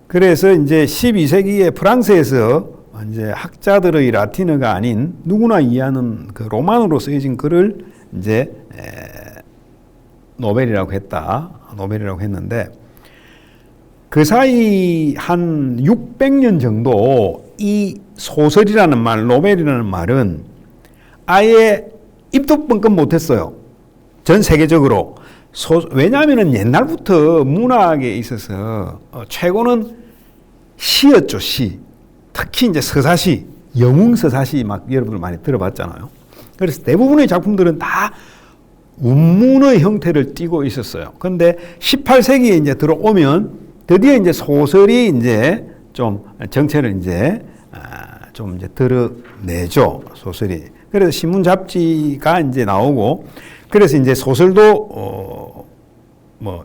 그래서 이제 12세기에 프랑스에서 이제 학자들의 라틴어가 아닌 누구나 이해하는 그 로만으로 쓰여진 글을 이제 노벨이라고 했다. 노벨이라고 했는데 그 사이 한 600년 정도 이 소설이라는 말, 노벨이라는 말은 아예 입도 뻥끗 못했어요. 전 세계적으로. 왜냐하면 옛날부터 문학에 있어서 최고는 시였죠, 시. 특히 이제 서사시, 영웅서사시 막 여러분들 많이 들어봤잖아요. 그래서 대부분의 작품들은 다 운문의 형태를 띠고 있었어요. 그런데 18세기에 이제 들어오면 드디어 이제 소설이 이제 좀 정체를 이제 좀 이제 드러내죠, 소설이. 그래서 신문 잡지가 이제 나오고, 그래서 이제 소설도 뭐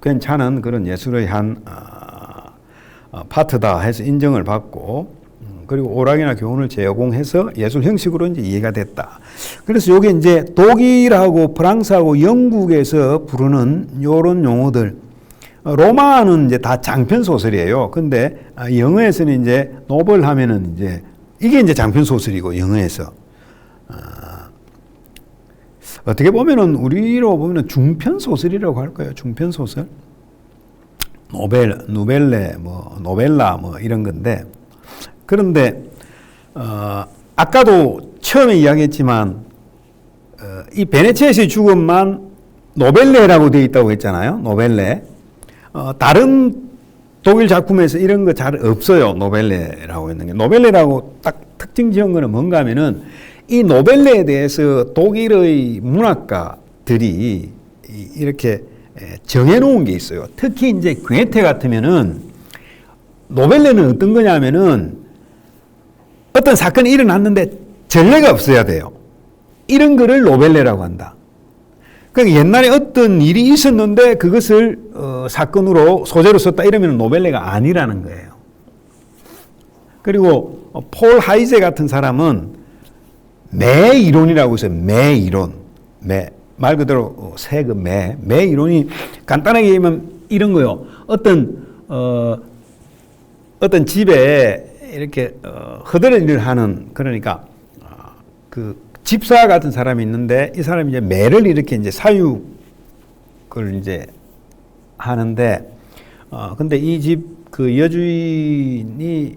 괜찮은 그런 예술의 한 파트다 해서 인정을 받고, 그리고 오락이나 교훈을 제공해서 예술 형식으로 이제 이해가 됐다. 그래서 요게 이제 독일하고 프랑스하고 영국에서 부르는 요런 용어들, 로마는 이제 다 장편 소설이에요. 근데 영어에서는 이제 노벨 하면은 이제 이게 이제 장편 소설이고 영어에서 어떻게 보면은 우리로 보면은 중편 소설이라고 할 거예요. 중편 소설. 누벨레, 뭐 노벨라 뭐 이런 건데 그런데 아까도 처음에 이야기했지만 이 베네치아에서의 죽음만 노벨레라고 되어 있다고 했잖아요. 노벨레. 다른 독일 작품에서 이런 거 잘 없어요. 노벨레라고 했는 게. 노벨레라고 딱 특징 지은 거는 뭔가 하면은 이 노벨레에 대해서 독일의 문학가들이 이렇게 정해놓은 게 있어요. 특히 이제 괴테 같으면은 노벨레는 어떤 거냐면은 어떤 사건이 일어났는데 전례가 없어야 돼요. 이런 거를 노벨레라고 한다. 그러니까 옛날에 어떤 일이 있었는데 그것을 사건으로 소재로 썼다 이러면 노벨레가 아니라는 거예요. 그리고 폴 하이제 같은 사람은 매 이론이라고 있어요. 매 이론. 말 그대로 새그 매 이론이 간단하게 얘기하면 이런 거요. 어떤 집에 이렇게 허드렛 일을 하는, 그러니까 그 집사 같은 사람이 있는데 이 사람이 이제 매를 이렇게 이제 사육을 이제 하는데 근데 이 집 그 여주인이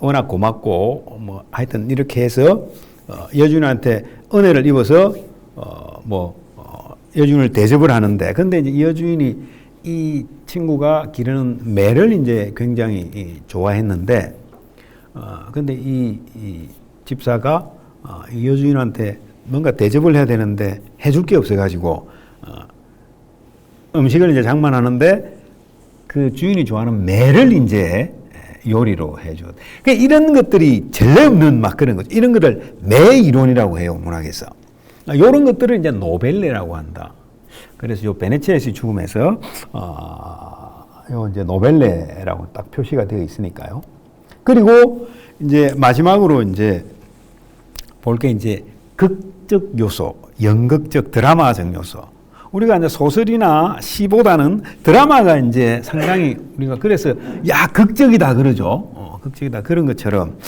워낙 고맙고 뭐 하여튼 이렇게 해서 여주인한테 은혜를 입어서 여주인을 대접을 하는데 근데 이제 여주인이 이 친구가 기르는 매를 이제 굉장히 좋아했는데 근데 이 집사가 여주인한테 뭔가 대접을 해야 되는데 해줄 게 없어가지고 음식을 이제 장만하는데 그 주인이 좋아하는 매를 이제 요리로 해줘. 그러니까 이런 것들이 전례 없는 막 그런 거죠. 이런 것을 매 이론이라고 해요, 문학에서. 이런 것들을 이제 노벨레라고 한다. 그래서 요 베네치아에서의 죽음에서 요 이제 노벨레라고 딱 표시가 되어 있으니까요. 그리고 이제 마지막으로 이제 볼 게 이제 극적 요소, 연극적 드라마적 요소. 우리가 이제 소설이나 시보다는 드라마가 이제 상당히 우리가 그래서 야 극적이다 그러죠. 극적이다 그런 것처럼.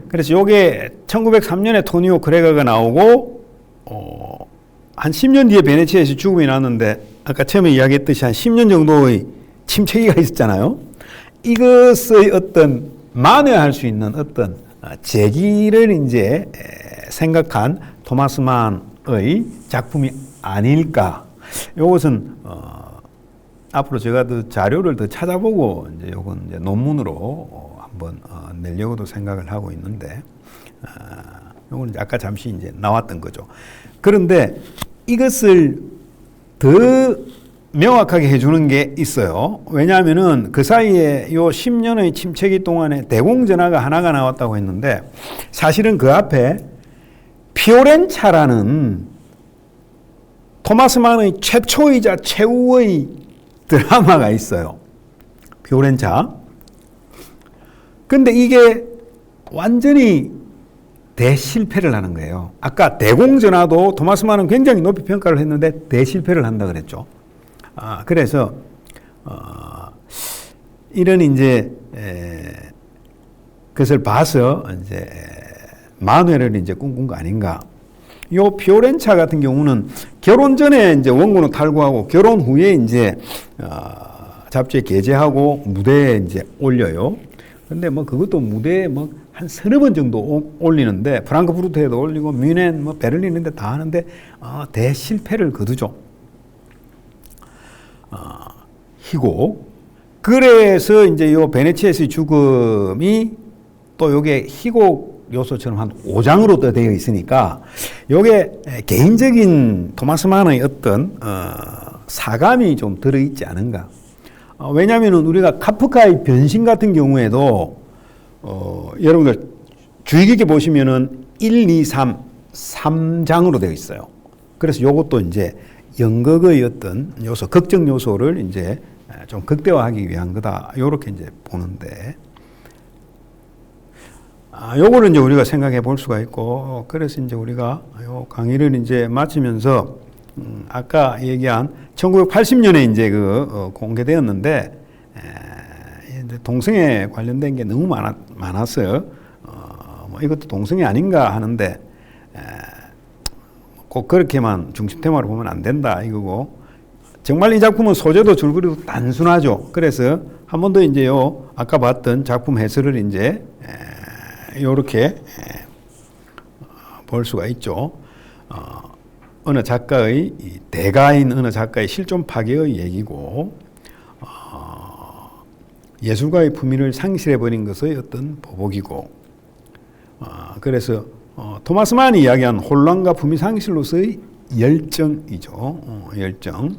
그래서 요게 1903년에 토니오 크레거가 나오고 한 10년 뒤에 베네치아에서 죽음이 났는데 아까 처음에 이야기했듯이 한 10년 정도의 침체기가 있었잖아요. 이것의 어떤 만회할 수 있는 어떤 제기를 이제 생각한 토마스 만의 작품이 아닐까. 이것은 앞으로 제가 더 자료를 더 찾아보고 이제 요건 이제 논문으로 한번 내려고도 생각을 하고 있는데 이거는 아까 잠시 이제 나왔던 거죠. 그런데 이것을 더 명확하게 해주는 게 있어요. 왜냐하면은 그 사이에 요 10년의 침체기 동안에 대공전화가 하나가 나왔다고 했는데 사실은 그 앞에 피오렌차라는 토마스 만의 최초이자 최후의 드라마가 있어요. 피오렌차. 근데 이게 완전히 대실패를 하는 거예요. 아까 대공전화도 토마스 만은 굉장히 높이 평가를 했는데 대실패를 한다 그랬죠. 그래서 이런 이제 그것을 봐서 이제 만회를 이제 꿈꾼 거 아닌가. 요 피오렌차 같은 경우는 결혼 전에 이제 원고는 탈구하고 결혼 후에 이제 잡지에 게재하고 무대에 이제 올려요. 근데 뭐 그것도 무대에 뭐 한 서너 번 정도 올리는데 프랑크푸르트에도 올리고 뮌헨 뭐 베를린 이런 데 다 하는데 대실패를 거두죠. 희곡. 그래서 이제 요 베네치아에서의 죽음이 또 요게 희곡 요소처럼 한 5장으로 또 되어 있으니까 요게 개인적인 토마스 만의 어떤 사감이 좀 들어있지 않은가. 왜냐하면 우리가 카프카의 변신 같은 경우에도 여러분들 주의 깊게 보시면은 1, 2, 3장으로 되어 있어요. 그래서 요것도 이제 연극의 어떤 요소, 극적 요소를 이제 좀 극대화하기 위한 거다. 요렇게 이제 보는데, 요거를 이제 우리가 생각해 볼 수가 있고, 그래서 이제 우리가 요 강의를 이제 마치면서, 아까 얘기한 1980년에 이제 공개되었는데, 이제 동성애 관련된 게 너무 많아서, 뭐 이것도 동성애 아닌가 하는데, 꼭 그렇게만 중심 테마로 보면 안 된다 이거고, 정말 이 작품은 소재도 줄거리도 단순하죠. 그래서 한 번 더 이제 아까 봤던 작품 해설을 이제 요렇게 볼 수가 있죠. 어느 작가의 대가인 어느 작가의 실존 파괴의 얘기고, 예술가의 품위를 상실해 버린 것의 어떤 보복이고, 그래서 토마스 만이 이야기한 혼란과 품위 상실로서의 열정이죠. 열정.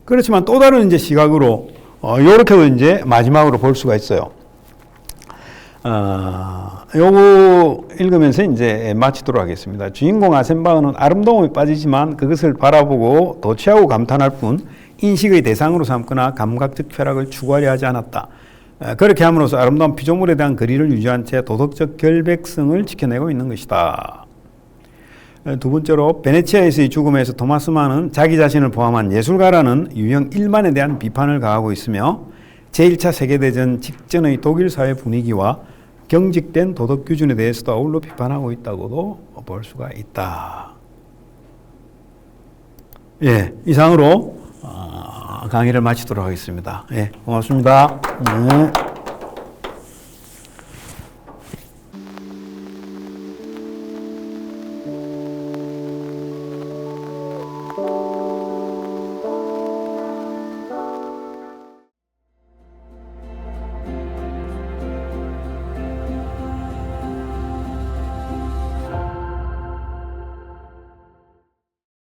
그렇지만 또 다른 이제 시각으로 요렇게도 이제 마지막으로 볼 수가 있어요. 요거 읽으면서 이제 마치도록 하겠습니다. 주인공 아센바흐는 아름다움에 빠지지만 그것을 바라보고 도취하고 감탄할 뿐 인식의 대상으로 삼거나 감각적 쾌락을 추구하려 하지 않았다. 그렇게 함으로써 아름다운 피조물에 대한 거리를 유지한 채 도덕적 결백성을 지켜내고 있는 것이다. 두 번째로 베네치아에서의 죽음에서 토마스 만은 자기 자신을 포함한 예술가라는 유형 일반에 대한 비판을 가하고 있으며 제1차 세계대전 직전의 독일 사회 분위기와 경직된 도덕 기준에 대해서도 아울러 비판하고 있다고도 볼 수가 있다. 예, 이상으로 강의를 마치도록 하겠습니다. 예, 고맙습니다.